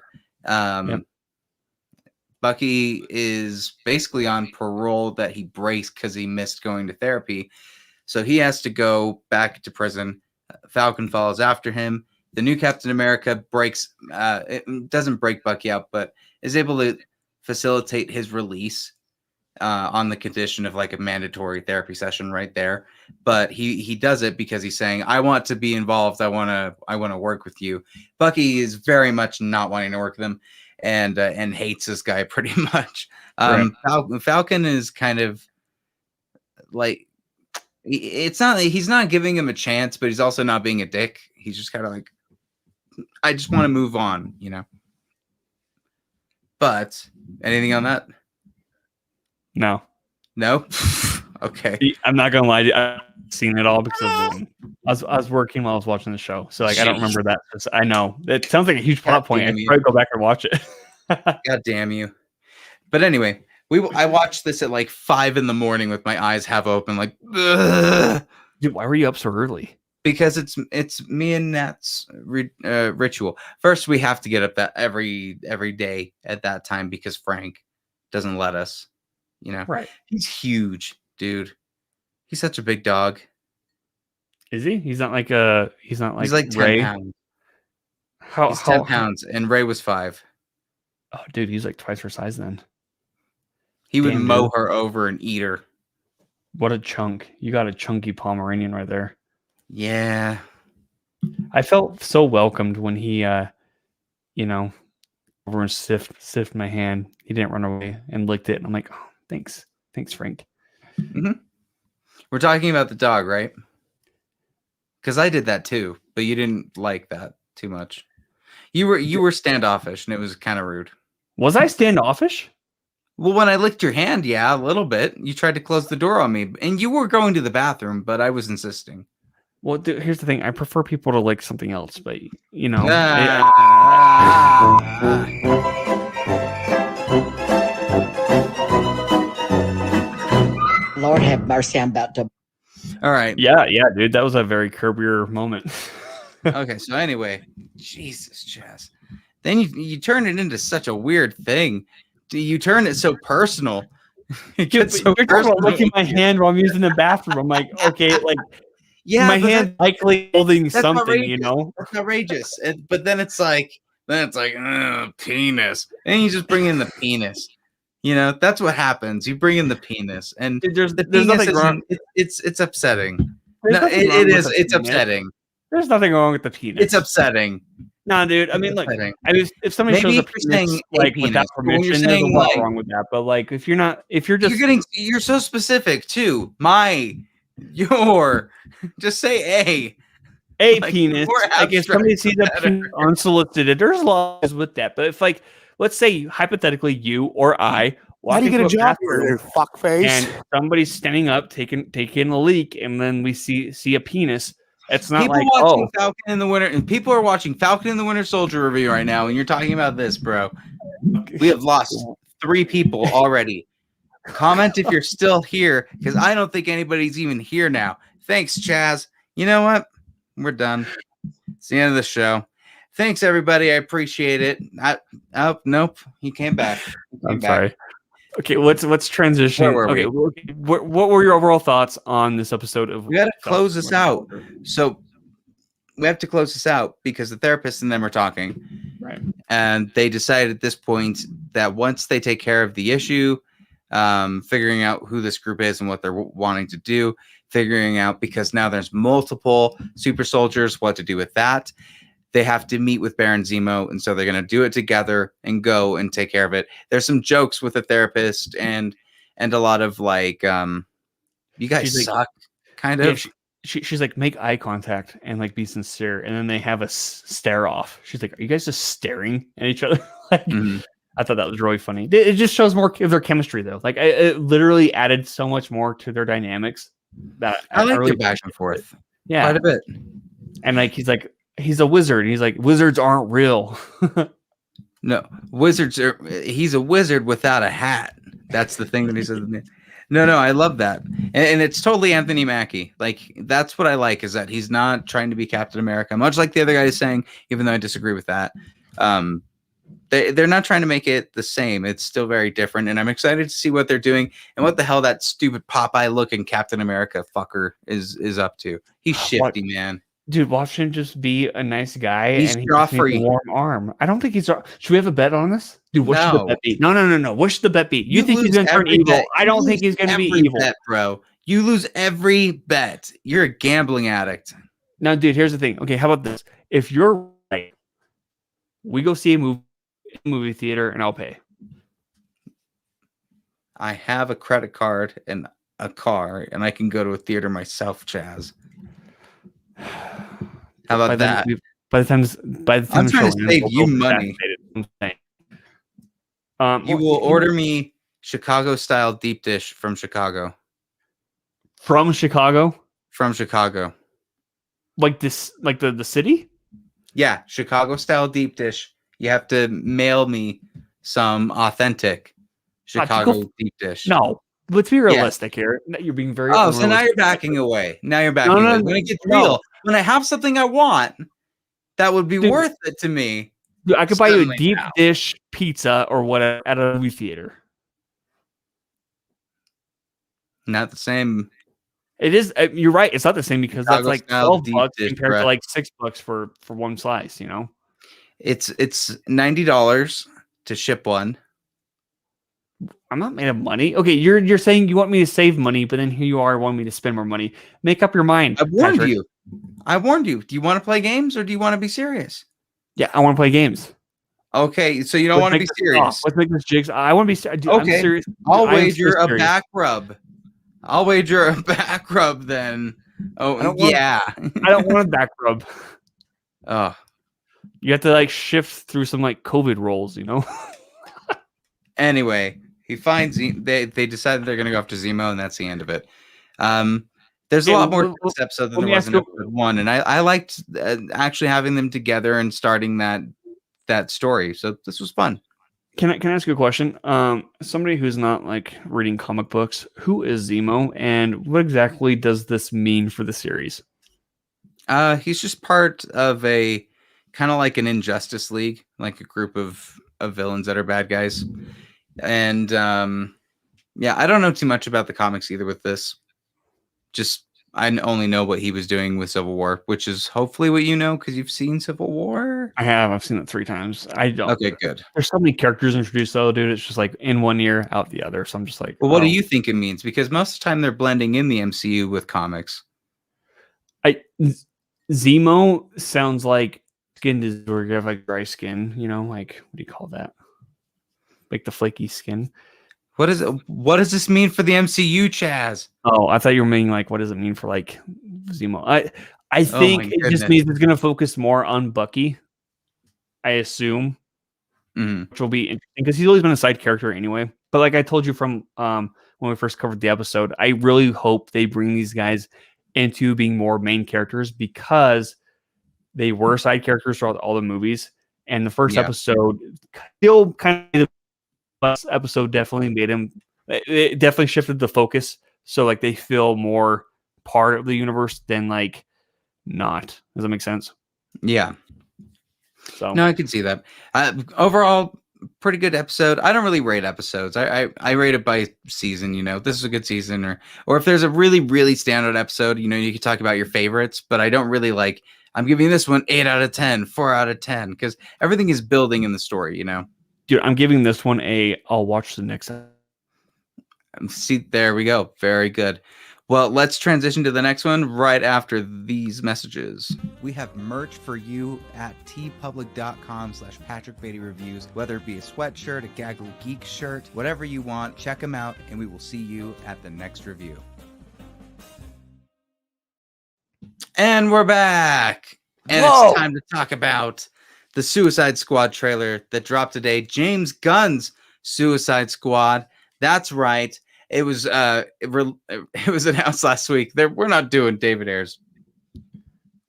Bucky is basically on parole that he breaks because he missed going to therapy. So he has to go back to prison. Falcon follows after him. The new Captain America it doesn't break Bucky out, but is able to facilitate his release on the condition of like a mandatory therapy session right there. But he does it because he's saying, I want to be involved. I want to work with you. Bucky is very much not wanting to work with him and hates this guy pretty much. Right. Falcon is kind of like, it's not, he's not giving him a chance, but he's also not being a dick. He's just kind of like, I just want to move on, But anything on that? No. Okay. I'm not gonna lie. I've seen it all because I was working while I was watching the show, so like I don't remember that. I know it sounds like a huge plot point. I should probably go back and watch it. God damn you! But anyway, I watched this at like 5 a.m. with my eyes half open, like. Ugh. Dude, why were you up so early? Because it's me and Nat's ritual. First, we have to get up that every day at that time because Frank doesn't let us. Right? He's huge, dude. He's such a big dog. Is he? He's like he's like 10 Ray. pounds. He's 10 pounds, and Ray was 5. Oh, dude, he's like twice her size then. He would mow her over and eat her. What a chunk! You got a chunky Pomeranian right there. Yeah. I felt so welcomed when he, over and sniffed my hand. He didn't run away and licked it. And I'm like, oh, thanks, Frank. Mm-hmm. We're talking about the dog, right? Because I did that too, but you didn't like that too much. You were standoffish, and it was kind of rude. Was I standoffish? Well, when I licked your hand, yeah, a little bit. You tried to close the door on me, and you were going to the bathroom, but I was insisting. Well, dude, here's the thing. I prefer people to lick something else, but Lord have mercy, I'm about to. All right. Yeah, dude. That was a very Curb Your moment. Okay, so anyway, Jesus, Chaz. Then you turn it into such a weird thing. You turn it so personal. It gets so personal. Licking my hand while I'm using the bathroom. I'm like, okay, like. Yeah, my hand likely holding something, outrageous. That's outrageous. But then it's like, penis. And you just bring in the penis. You know, that's what happens. You bring in the penis, and Dude, there's the there's penis nothing wrong. it's upsetting. There's No, nothing it, wrong it with is. the It's penis. upsetting. There's nothing wrong with the penis. It's upsetting. No, dude. I mean, It's look. upsetting. I mean, if somebody Maybe shows a if you're saying penis a like penis, without but when you're permission, there's a saying, lot like- wrong with that. But like, if you're just You're so specific too. Your, just say a like, penis, more like if somebody abstract, sees the a penis unsolicited, there's laws with that. But if like, let's say hypothetically, you or I How walk do you get a into job bathroom here, fuckface? and somebody's standing up, taking a leak, and then we see a penis. It's not people like, watching Falcon in the Winter, and people are watching Falcon in the Winter Soldier review right now, and you're talking about this, bro. We have lost 3 people already. Comment if you're still here, because I don't think anybody's even here now. Thanks, Chaz. You know what? We're done. It's the end of the show. Thanks, everybody. I appreciate it. Oh, nope. He came back. I'm sorry. Okay, let's transition. Where were we? Okay, what were your overall thoughts on this episode of? We got to close this out. So we have to close this out because the therapist and them are talking. Right. And they decided at this point that once they take care of the issue, figuring out who this group is and what they're wanting to do, figuring out, because now there's multiple super soldiers, what to do with that. They have to meet with Baron Zemo, and so they're going to do it together and go and take care of it. There's some jokes with the therapist and a lot of like, you guys She's suck, kind Yeah, of. she's like, make eye contact and like be sincere, and then they have a stare off. She's like, are you guys just staring at each other? Like, I thought that was really funny. It just shows more of their chemistry, though. Like, it literally added so much more to their dynamics. That I like really their back and forth. Yeah, Quite a bit. and like he's a wizard. And he's like, wizards aren't real. No, wizards are. He's a wizard without a hat. That's the thing that he says. No, I love that, and it's totally Anthony Mackie. Like, that's what I like, is that he's not trying to be Captain America, much like the other guy is saying. Even though I disagree with that, they're not trying to make it the same. It's still very different, and I'm excited to see what they're doing and what the hell that stupid Popeye looking Captain America fucker is up to. He's shifty, man. Dude, watch him just be a nice guy. He's and he just needs Joffrey. a warm arm. I don't think he's. Should we have a bet on this? Dude, what should the No. bet be? No. What should the bet be? You think he's lose going to turn every evil? bet. I You don't think lose he's going to be every evil. bet, bro. You lose every bet. You're a gambling addict. Now, dude, here's the thing. Okay, how about this? If you're right, we go see a movie theater, and I'll pay. I have a credit card and a car, and I can go to a theater myself, Chaz. How about that? By the time I'm the trying show to ends, save we'll you go money. vaccinated. You will order me Chicago-style deep dish from Chicago. from Chicago, From Chicago. like this, like the city. Yeah, Chicago-style deep dish. You have to mail me some authentic Chicago deep dish. No, let's be realistic here. You're being very. Oh, so now unrealistic. you're backing away. Now you're backing No, away. When it gets no. real, when I have something I want, that would be Dude. worth it to me. Dude, I could buy you a Suddenly deep now. dish pizza or whatever at a movie theater. Not the same. It is. You're right. It's not the same because that's like Chicago-style $12 deep dish compared bread. to like $6 for one slice. You know. It's $90 to ship one. I'm not made of money. Okay, you're saying you want me to save money, but then here you are wanting me to spend more money. Make up your mind. I warned Patrick. you. I warned you. Do you want to play games or do you want to be serious? Yeah, I want to play games. Okay, so you don't want to be serious. Let's make this jigs. I want to be serious. Okay, I'm serious. I'll I am wager so a serious. back rub. I'll wager a back rub then. Oh, I don't want- yeah. I don't want a back rub. Oh, You have to like shift through some like COVID rolls, you know. anyway, he finds they decided they're gonna go after Zemo, and that's the end of it. There's a Yeah, lot more well, to this episode than let there me was ask in you- episode 1, and I liked actually having them together and starting that story. So this was fun. Can I ask you a question? Somebody who's not like reading comic books, who is Zemo, and what exactly does this mean for the series? He's just part of a kind of like an Injustice League, like a group of villains that are bad guys. And yeah, I don't know too much about the comics either with this. Just I only know what he was doing with Civil War, which is hopefully what you know because you've seen Civil War. trailer? I have. I've seen it 3 times. I don't. Okay, good. There's so many characters introduced, though, dude. It's just like in one ear, out the other. So I'm just like, Well, what do you think it means? Because most of the time they're blending in the MCU with comics. Zemo sounds like skin disease where you have like dry skin. You know, like what do you call that? Like the flaky skin. What does this mean for the MCU, Chaz? Oh, I thought you were meaning like what does it mean for like Zemo? I think it just means it's going to focus more on Bucky. I assume, which will be interesting because he's always been a side character anyway. But like I told you from when we first covered the episode, I really hope they bring these guys into being more main characters because they were side characters throughout all the movies. And the first episode, still kind of the last episode, definitely made him. It definitely shifted the focus, so like they feel more part of the universe than like not. Does that make sense? Yeah. So no, I can see that. Overall, pretty good episode. I don't really rate episodes. I rate it by season. You know, this is a good season, or if there's a really really standout episode, you know, you can talk about your favorites. But I don't really like. I'm giving this one 8 out of 10, 4 out of 10, because everything is building in the story. You know, dude, I'm giving this one I'll watch the next. See, there we go. Very good. Well, let's transition to the next one right after these messages. We have merch for you at tpublic.com/PatrickBeattyReviews. Whether it be a sweatshirt, a Gaggle of Geeks shirt, whatever you want, check them out, and we will see you at the next review. And we're back. And It's time to talk about the Suicide Squad trailer that dropped today. James Gunn's Suicide Squad. That's right. It was announced last week. We're not doing David Ayer's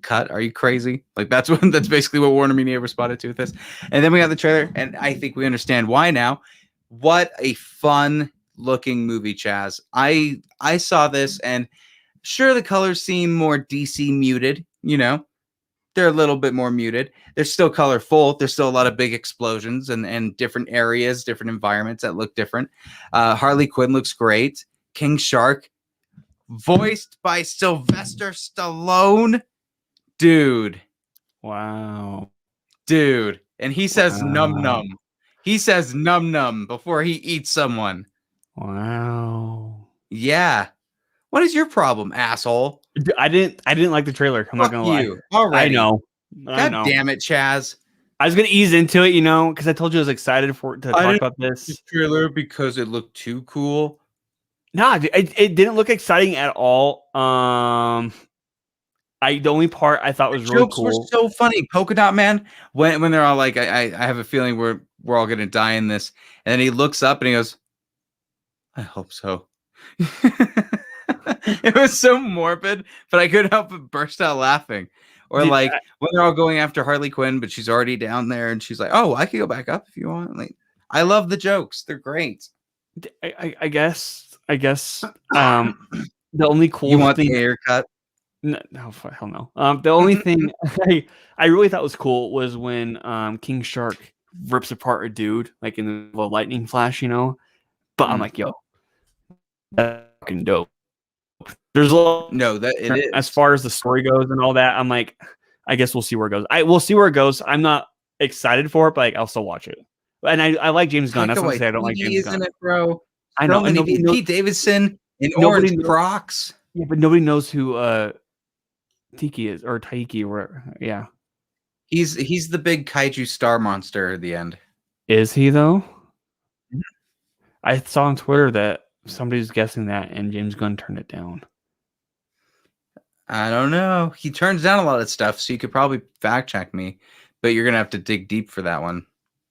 cut. Are you crazy? Like that's basically what Warner Media responded to with this. And then we got the trailer, and I think we understand why now. What a fun looking movie, Chaz. I saw this, and sure the colors seem more DC muted, you know. They're a little bit more muted. They're still colorful. There's still a lot of big explosions and different areas, different environments that look different. Harley Quinn looks great. King Shark, voiced by Sylvester Stallone. Dude. Wow. Dude. And he says num num. He says num num before he eats someone. Wow. Yeah. What is your problem, asshole? I didn't like the trailer. I'm not gonna lie. Already. I know. God damn it, Chaz. I was gonna ease into it, you know, because I told you I was excited to talk about this trailer because it looked too cool. No, it didn't look exciting at all. The only part I thought was really jokes cool. Were so funny. Polka Dot Man, when they're all like, I have a feeling we're all gonna die in this, and then he looks up and he goes, I hope so. It was so morbid, but I couldn't help but burst out laughing. Or when they're all going after Harley Quinn, but she's already down there, and she's like, "Oh, I can go back up if you want." Like, I love the jokes; they're great. I guess. The only cool you want thing, the haircut? No, hell no. The only thing I really thought was cool was when King Shark rips apart a dude like in the lightning flash, you know. But I'm like, yo, that's fucking dope. There's a lot. No, that it is. As far as the story goes and all that, I'm like, I guess we'll see where it goes. We'll see where it goes. I'm not excited for it, but like, I'll still watch it. And I like James Gunn. That's what I say. I don't like James Gunn. Isn't it, bro? I know. Pete Davidson in orange Crocs. Yeah, but nobody knows who Tiki is or Taiki or whatever. Yeah, he's the big kaiju star monster at the end. Is he though? Mm-hmm. I saw on Twitter that somebody's guessing that, and James Gunn turned it down. I don't know. He turns down a lot of stuff, so you could probably fact check me, but you're gonna have to dig deep for that one.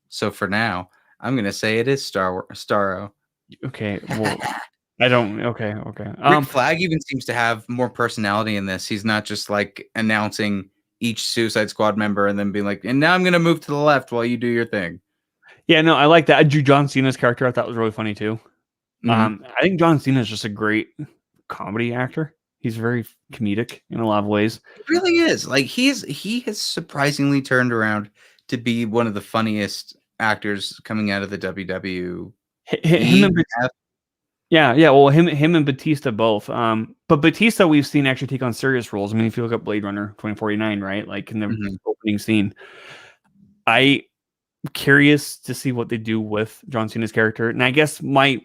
So for now, I'm gonna say it is Starro. Okay. Well, I don't. Okay. Rick Flag even seems to have more personality in this. He's not just like announcing each Suicide Squad member and then being like, "And now I'm gonna move to the left while you do your thing." Yeah, no, I like that. John Cena's character I thought was really funny too. Mm-hmm. I think John Cena is just a great comedy actor. He's very comedic in a lot of ways. He really is. Like he has surprisingly turned around to be one of the funniest actors coming out of the WWE. Well, him and Batista both. But Batista we've seen actually take on serious roles. I mean, if you look at Blade Runner 2049, right? Like in the opening scene. I curious to see what they do with John Cena's character. And I guess my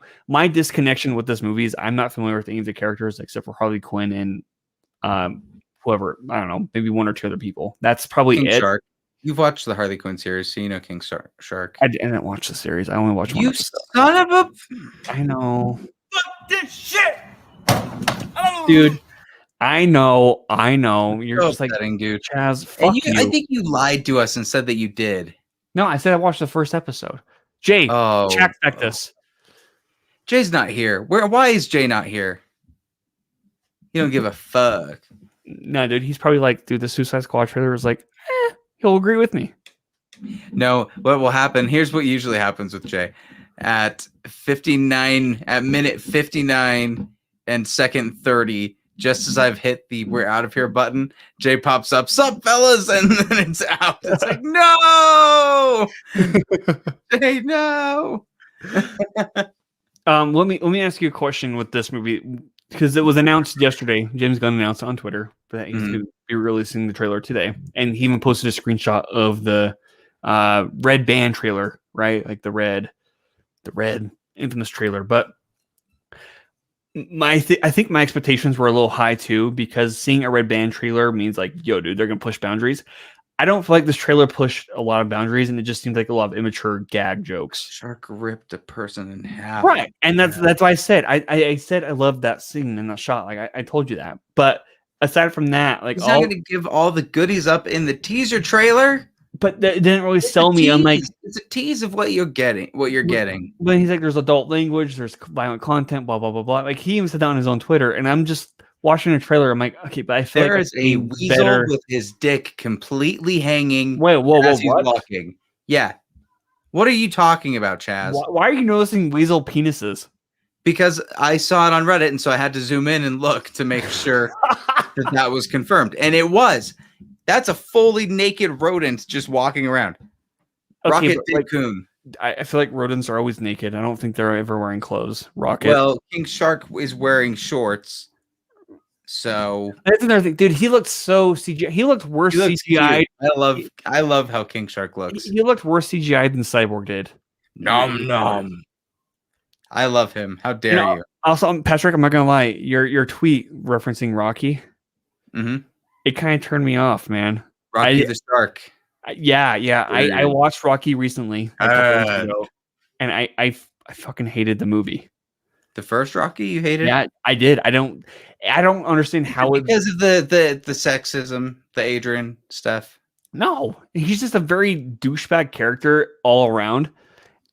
disconnection with this movie is I'm not familiar with any of the characters except for Harley Quinn and whoever, I don't know, maybe one or two other people. That's probably King it. Shark. You've watched the Harley Quinn series, so you know King Shark. I didn't watch the series. I only watched one You episode. son of a... I know. Fuck this shit! Dude, I know. You're So just like, upsetting, dude. Chaz, fuck And you. I think you lied to us and said that you did. No, I said I watched the first episode. Jay, Oh, check this. Jay's not here. Why is Jay not here? He don't give a fuck. No, dude, he's probably like, dude, the Suicide Squad trailer was like, he'll agree with me. No, what will happen? Here's what usually happens with Jay. At minute 59 and second 30, just as I've hit the "we're out of here" button, Jay pops up, "Sup, fellas," and then it's out. It's like, no, Jay, no. Let me ask you a question with this movie because it was announced yesterday. James Gunn announced on Twitter that he's going to be releasing the trailer today, and he even posted a screenshot of the red band trailer, right? Like the red infamous trailer. But I think my expectations were a little high too, because seeing a red band trailer means like, yo, dude, they're gonna push boundaries. I don't feel like this trailer pushed a lot of boundaries, and it just seems like a lot of immature gag jokes. Shark ripped a person in half. Right, and that's why I said I said I loved that scene and that shot. Like I told you that. But aside from that, like he's not gonna give all the goodies up in the teaser trailer. But that didn't really sell me. I'm like, it's a tease of what you're getting. But he's like, there's adult language, there's violent content, blah blah blah blah. Like he even said that on his own Twitter, and I'm just watching a trailer. I'm like, okay, but I feel there like is a weasel with his dick completely hanging. Whoa, as he's what? walking. Yeah. What are you talking about, Chaz? Why are you noticing weasel penises? Because I saw it on Reddit, and so I had to zoom in and look to make sure that was confirmed, and it was. That's a fully naked rodent just walking around. Okay, Rocket Coon. I feel like rodents are always naked. I don't think they're ever wearing clothes. Rocket. Well, King Shark is wearing shorts. So that's another thing, dude. He looked so CGI. He looked worse CGI. I love how King Shark looks. He looked worse CGI than Cyborg did. Nom nom. I love him. How dare you? Also, Patrick, I'm not gonna lie. Your tweet referencing Rocky, it kind of turned me off, man. Rocky the Shark. Yeah. I watched Rocky recently, a couple weeks ago, and I fucking hated the movie. The first Rocky, you hated? Yeah, I did. I don't understand how because of the sexism, the Adrian stuff. No, he's just a very douchebag character all around,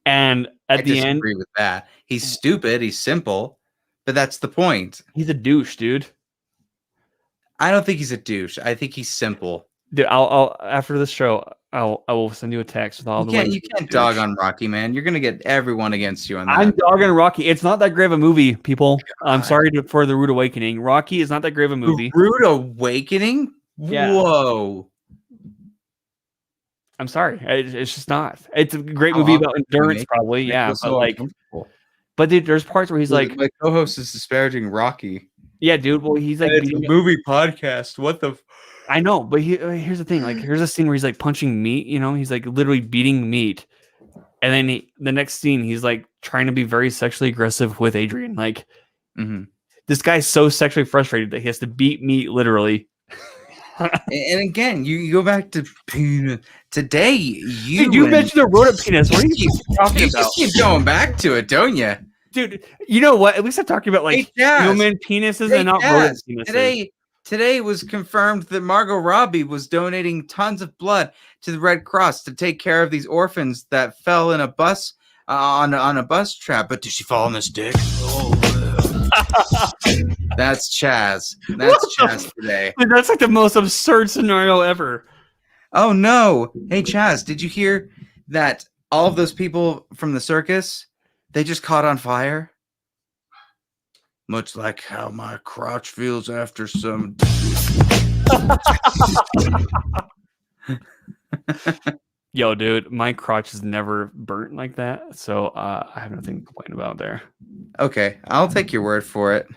and at the end, I disagree with that. He's stupid. He's simple, but that's the point. He's a douche, dude. I don't think he's a douche. I think he's simple. Dude, I'll after this show, I will send you a text with all the ways. You can't dog on Rocky, man. You're gonna get everyone against you on that. I'm dogging Rocky. It's not that great of a movie, people. God. I'm sorry for the Rude Awakening. Rocky is not that great of a movie. Rude Awakening? Yeah. Whoa. I'm sorry. It's just not. It's a great movie about endurance, probably. Yeah, but dude, there's parts where he's like, my co-host is disparaging Rocky. Yeah, dude. Well, he's like, it's a movie podcast. What the? I know, but here's the thing. Like, here's a scene where he's like punching meat. You know, he's like literally beating meat, and then the next scene, he's like trying to be very sexually aggressive with Adrian. Like, this guy's so sexually frustrated that he has to beat meat literally. And again, you go back to penis. Today, you mentioned a rodent penis. What are you talking about? Just keep going back to it, don't you? Dude, you know what? At least I'm talking about like human penises and not rodent penises. Today was confirmed that Margot Robbie was donating tons of blood to the Red Cross to take care of these orphans that fell in a bus on a bus trap. But did she fall on this dick? Oh, that's Chaz. That's Chaz today. Dude, that's like the most absurd scenario ever. Oh no! Hey Chaz, did you hear that all of those people from the circus? They just caught on fire. Much like how my crotch feels after some. Yo, dude, my crotch is never burnt like that, so I have nothing to complain about there. Okay, I'll take your word for it.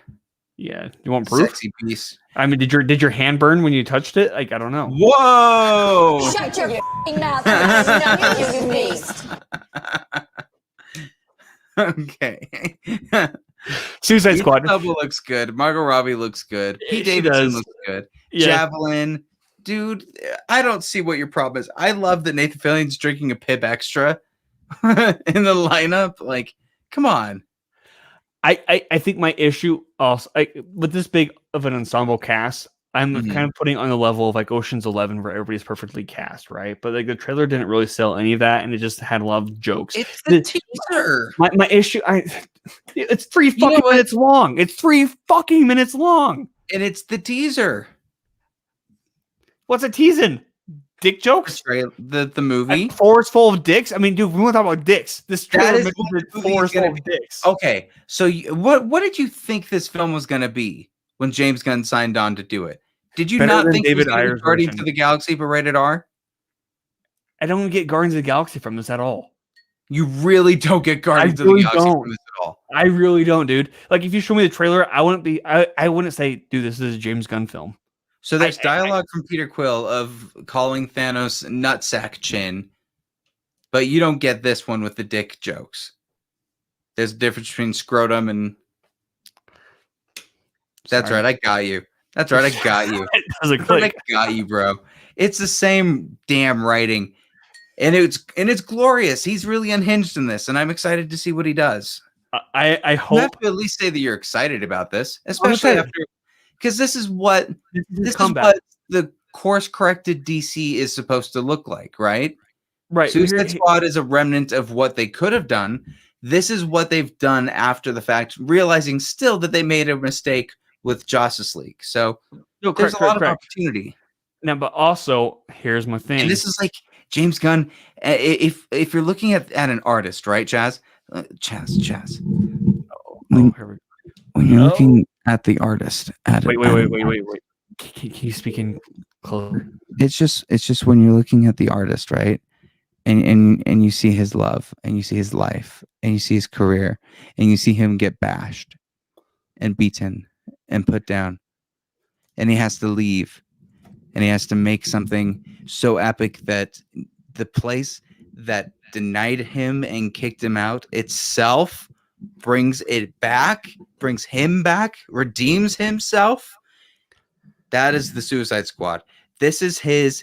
Yeah. You want proof? Sexy beast. I mean, did your hand burn when you touched it? Like, I don't know. Whoa! Shut your f***ing mouth. I've had enough of you, you beast. Okay. Suicide Squad. Double looks good. Margot Robbie looks good. Pete Davidson looks good. Yeah. Javelin. Dude, I don't see what your problem is. I love that Nathan Fillion's drinking a Pib Extra in the lineup. Like, come on. I think my issue also with this big of an ensemble cast, I'm kind of putting on the level of like Ocean's 11 where everybody's perfectly cast, right? But like the trailer didn't really sell any of that, and it just had a lot of jokes. It's the teaser. My issue, it's 3 fucking minutes long. It's 3 fucking minutes long, and it's the teaser. What's it teasing? Dick jokes? The movie. A forest full of dicks. I mean, dude, we want to talk about dicks. This trailer is a forest full of dicks. Okay, so what did you think this film was going to be when James Gunn signed on to do it? Did you not think David it was Guardians of the Galaxy but rated R? I don't get Guardians of the Galaxy from this at all. You really don't get Guardians of the Galaxy from this at all. I really don't, dude. Like, if you show me the trailer, I wouldn't say, dude, this is a James Gunn film. So there's dialogue from Peter Quill of calling Thanos nutsack chin, but you don't get this one with the dick jokes. There's a difference between scrotum and... That's right, I got you. That's right, I got you. I got you, bro. It's the same damn writing, and it's glorious. He's really unhinged in this, and I'm excited to see what he does. I hope you have to at least say that you're excited about this, especially after... Because this is what the course-corrected DC is supposed to look like, right? Right. Suicide Squad is a remnant of what they could have done. This is what they've done after the fact, realizing still that they made a mistake with Justice League. So there's a lot of opportunity. Now, but also, here's my thing. And this is like James Gunn. If you're looking at an artist, right, Chaz? Chaz. Here we go. When you're looking at the artist, wait. Can you speak in closer? It's just when you're looking at the artist, right? And you see his love, and you see his life, and you see his career, and you see him get bashed and beaten and put down, and he has to leave, and he has to make something so epic that the place that denied him and kicked him out itself brings him back, redeems himself. That is the Suicide Squad. This is his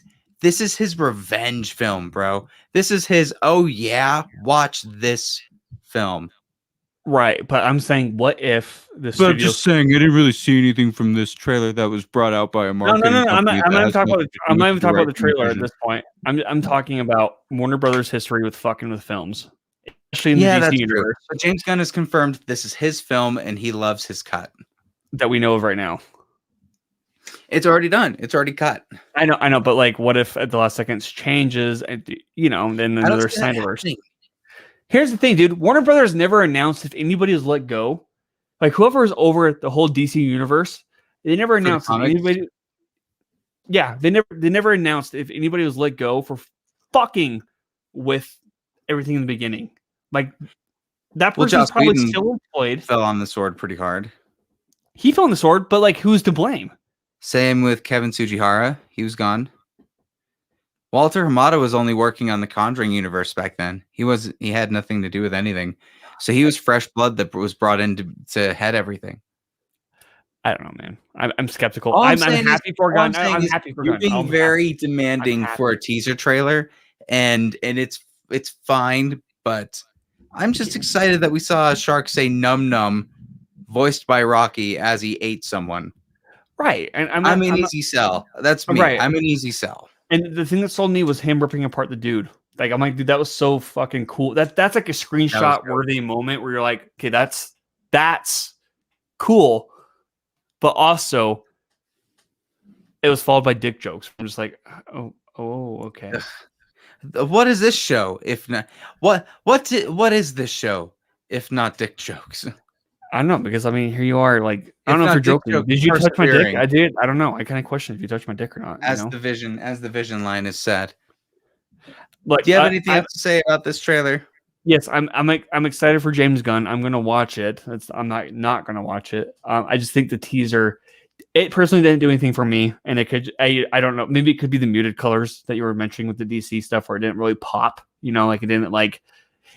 revenge film, bro. This is his, oh yeah, watch this film. Right, but I'm saying, what if the But I'm just saying, I didn't really see anything from this trailer that was brought out by a marketing No. company. I'm not even talking about the trailer at this point. I'm talking about Warner Brothers' history with films. Especially in the DC universe. But James Gunn has confirmed this is his film, and he loves his cut that we know of right now. It's already done. It's already cut. I know, but like, what if at the last second changes, and then another Snyderverse? Here's the thing, dude. Warner Brothers never announced if anybody was let go. Like, whoever is over the whole DC universe, they never announced if anybody. Yeah, they never announced if anybody was let go for fucking with everything in the beginning. Like, that person's probably still employed. Fell on the sword pretty hard. He fell on the sword, but like, who's to blame? Same with Kevin Tsujihara. He was gone. Walter Hamada was only working on the Conjuring universe back then. He had nothing to do with anything. So he was fresh blood that was brought in to head everything. I don't know, man. I'm skeptical. I'm happy for Gunn. I'm happy for Gunn. You're being very demanding for a teaser trailer, and it's fine, but I'm just excited that we saw a shark say "num num," voiced by Rocky as he ate someone. Right, and I'm an easy sell. That's me. Right. I'm an easy sell. And the thing that sold me was him ripping apart the dude. Like, I'm like, dude, that was so fucking cool. That's like a screenshot worthy moment where you're like, okay, that's cool, but also it was followed by dick jokes. I'm just like, oh, okay. What is this show if not what is this show if not dick jokes? I don't know, because I mean, here you are, like, I don't know if you're joking. Did you touch my dick? I did. I don't know. I kind of question if you touched my dick or not. As the vision line is said. But do you have anything else to say about this trailer? Yes, I'm excited for James Gunn. I'm gonna watch it. I'm not gonna watch it. I just think the teaser, it personally didn't do anything for me, and I don't know. Maybe it could be the muted colors that you were mentioning with the DC stuff, where it didn't really pop. Like it didn't like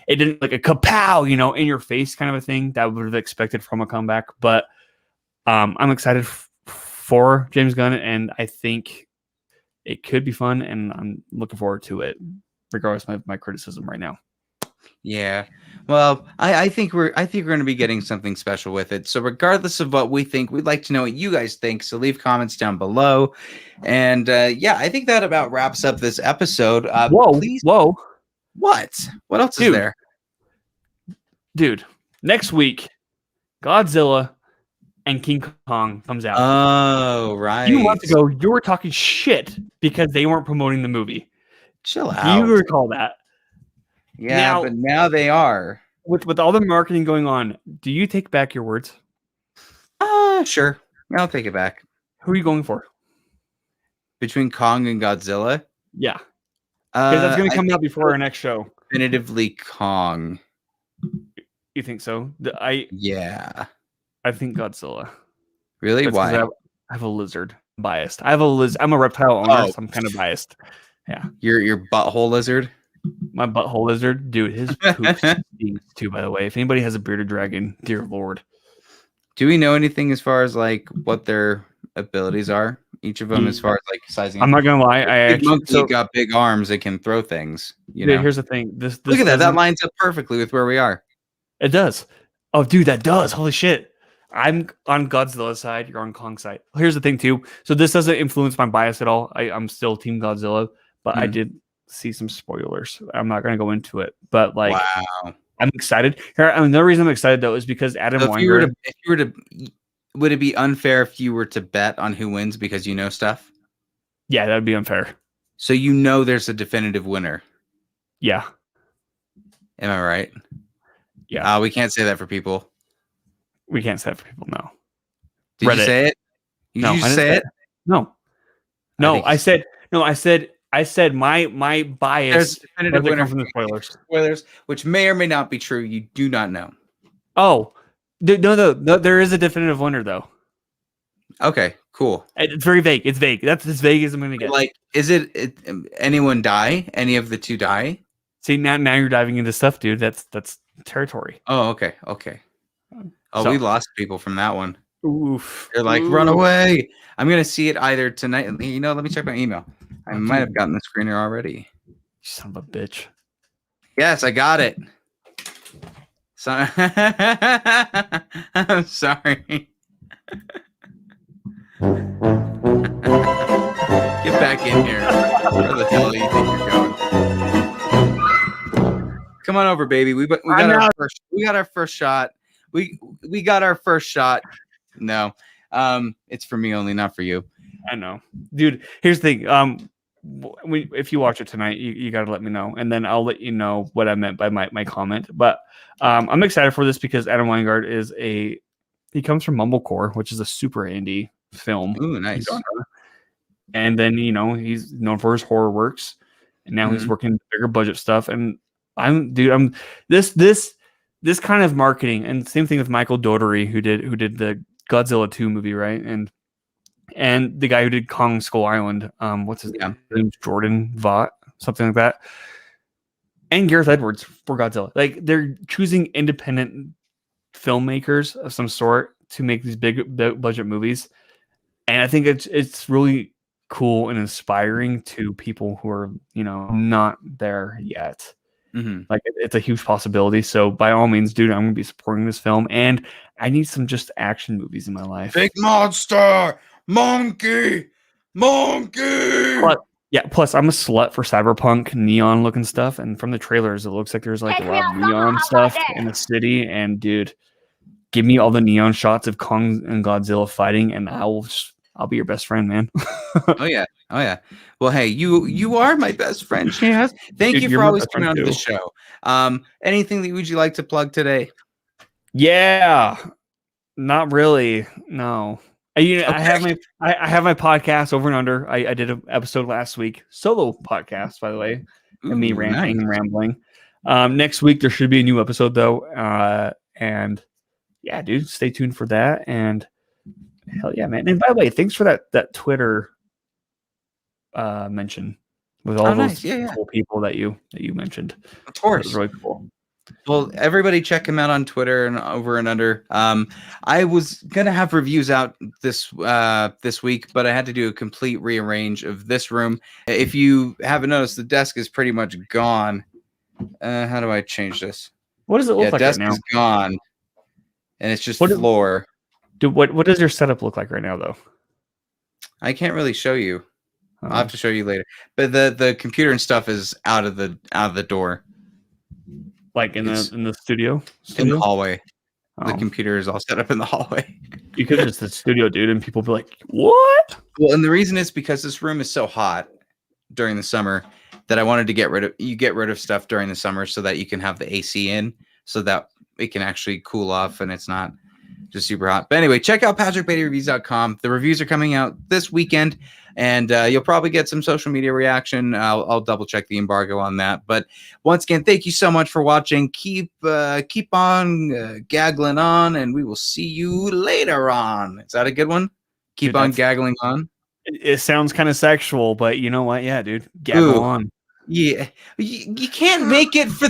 a kapow, in your face kind of a thing that I would have expected from a comeback. But I'm excited for James Gunn, and I think it could be fun, and I'm looking forward to it, regardless of my criticism right now. Yeah. Well, I think we're going to be getting something special with it. So regardless of what we think, we'd like to know what you guys think. So leave comments down below. And yeah, I think that about wraps up this episode. Whoa. What? What else is there? Dude, next week, Godzilla and King Kong comes out. Oh, right. A few months ago, you were talking shit because they weren't promoting the movie. Chill out. You recall that. Yeah, but now they are. With all the marketing going on, do you take back your words? Sure. I'll take it back. Who are you going for? Between Kong and Godzilla? Yeah. Because that's going to come out before our next show. Definitively Kong. You think so? Yeah. I think Godzilla. Really? That's Why? I have a lizard. Biased. I'm a reptile owner, so I'm kind of biased. Yeah. Your butthole lizard? My butthole lizard, dude, his poop stinks too, by the way. If anybody has a bearded dragon, dear Lord. Do we know anything as far as like what their abilities are? Each of them, as far as like sizing. I'm not gonna lie. Big monkey got big arms. They can throw things. Here's the thing. This look at that. That lines up perfectly with where we are. It does. Oh, dude, that does. Holy shit. I'm on Godzilla's side. You're on Kong's side. Here's the thing too. So this doesn't influence my bias at all. I'm still Team Godzilla, but I did see some spoilers. I'm not going to go into it, but like, wow, I'm excited. The reason I'm excited though is because Adam Weingart. If you were to, would it be unfair if you were to bet on who wins because you know stuff? Yeah, that would be unfair. So there's a definitive winner. Yeah. Am I right? Yeah. We can't say that for people. We can't say that for people. No. Did you say it? No, you say it? No. I said my bias. There's a definitive winner from the spoilers. Spoilers, which may or may not be true. You do not know. Oh, no. There is a definitive winner though. Okay, cool. It's very vague. It's vague. That's as vague as I'm gonna get. Like, is it anyone die? Any of the two die? See, now you're diving into stuff, dude. That's territory. Oh, okay. Oh, we lost people from that one. Oof. They're like, run away. I'm gonna see it either tonight. Let me check my email. I might have gotten the screener already. You son of a bitch. Yes, I got it. So I'm sorry. Get back in here. Where the hell do you think you're going? Come on over, baby. We got our first shot. We got our first shot. No. It's for me only, not for you. I know. Dude, here's the thing. If you watch it tonight, you got to let me know, and then I'll let you know what I meant by my comment. But I'm excited for this because Adam Weingart he comes from Mumblecore, which is a super indie film. Ooh, nice. And then he's known for his horror works, and now he's working bigger budget stuff. And this kind of marketing, and same thing with Michael Dougherty, who did the Godzilla 2 movie, right? And the guy who did Kong Skull Island, what's his name? His name's Jordan Vaught, something like that. And Gareth Edwards for Godzilla. Like, they're choosing independent filmmakers of some sort to make these big budget movies. And I think it's really cool and inspiring to people who are, not there yet. Mm-hmm. Like, it's a huge possibility. So by all means, dude, I'm going to be supporting this film. And I need some just action movies in my life. Big monster! Monkey! Plus I'm a slut for cyberpunk neon looking stuff, and from the trailers it looks like there's like a lot of neon stuff in the city, and dude, give me all the neon shots of Kong and Godzilla fighting, and I'll be your best friend, man. Oh yeah. Well, hey, you are my best friend, Chaz. Thank you for always coming on to the show. Anything that would you like to plug today? Yeah, not really. No. I have my podcast Over and Under. I did an episode last week, solo podcast, by the way, and me ranting and rambling. Next week there should be a new episode though, and yeah, dude, stay tuned for that. And hell yeah, man! And by the way, thanks for that Twitter mention with all those cool people that you mentioned. Of course, that was really cool. Well, everybody check him out on Twitter and Over and Under. I was gonna have reviews out this week, but I had to do a complete rearrange of this room. If you haven't noticed, the desk is pretty much gone. How do I change this? What does it look like desk right now? is gone, and it's just floor. What does your setup look like right now, though? I can't really show you. I'll have to show you later. But the computer and stuff is out of the door. Like in the studio? In the hallway. Oh. The computer is all set up in the hallway. You could just the studio, dude, and people be like, "What?" Well, and the reason is because this room is so hot during the summer that I wanted to get rid of stuff during the summer so that you can have the AC in so that it can actually cool off and it's not just super hot. But anyway, check out PatrickBeattyReviews.com. The reviews are coming out this weekend, and you'll probably get some social media reaction. I'll double check the embargo on that. But once again, thank you so much for watching. Keep on gaggling on, and we will see you later on. Is that a good one? Keep on gaggling on. It sounds kind of sexual, but you know what? Yeah, dude, gaggle on. Yeah, you can't make it for.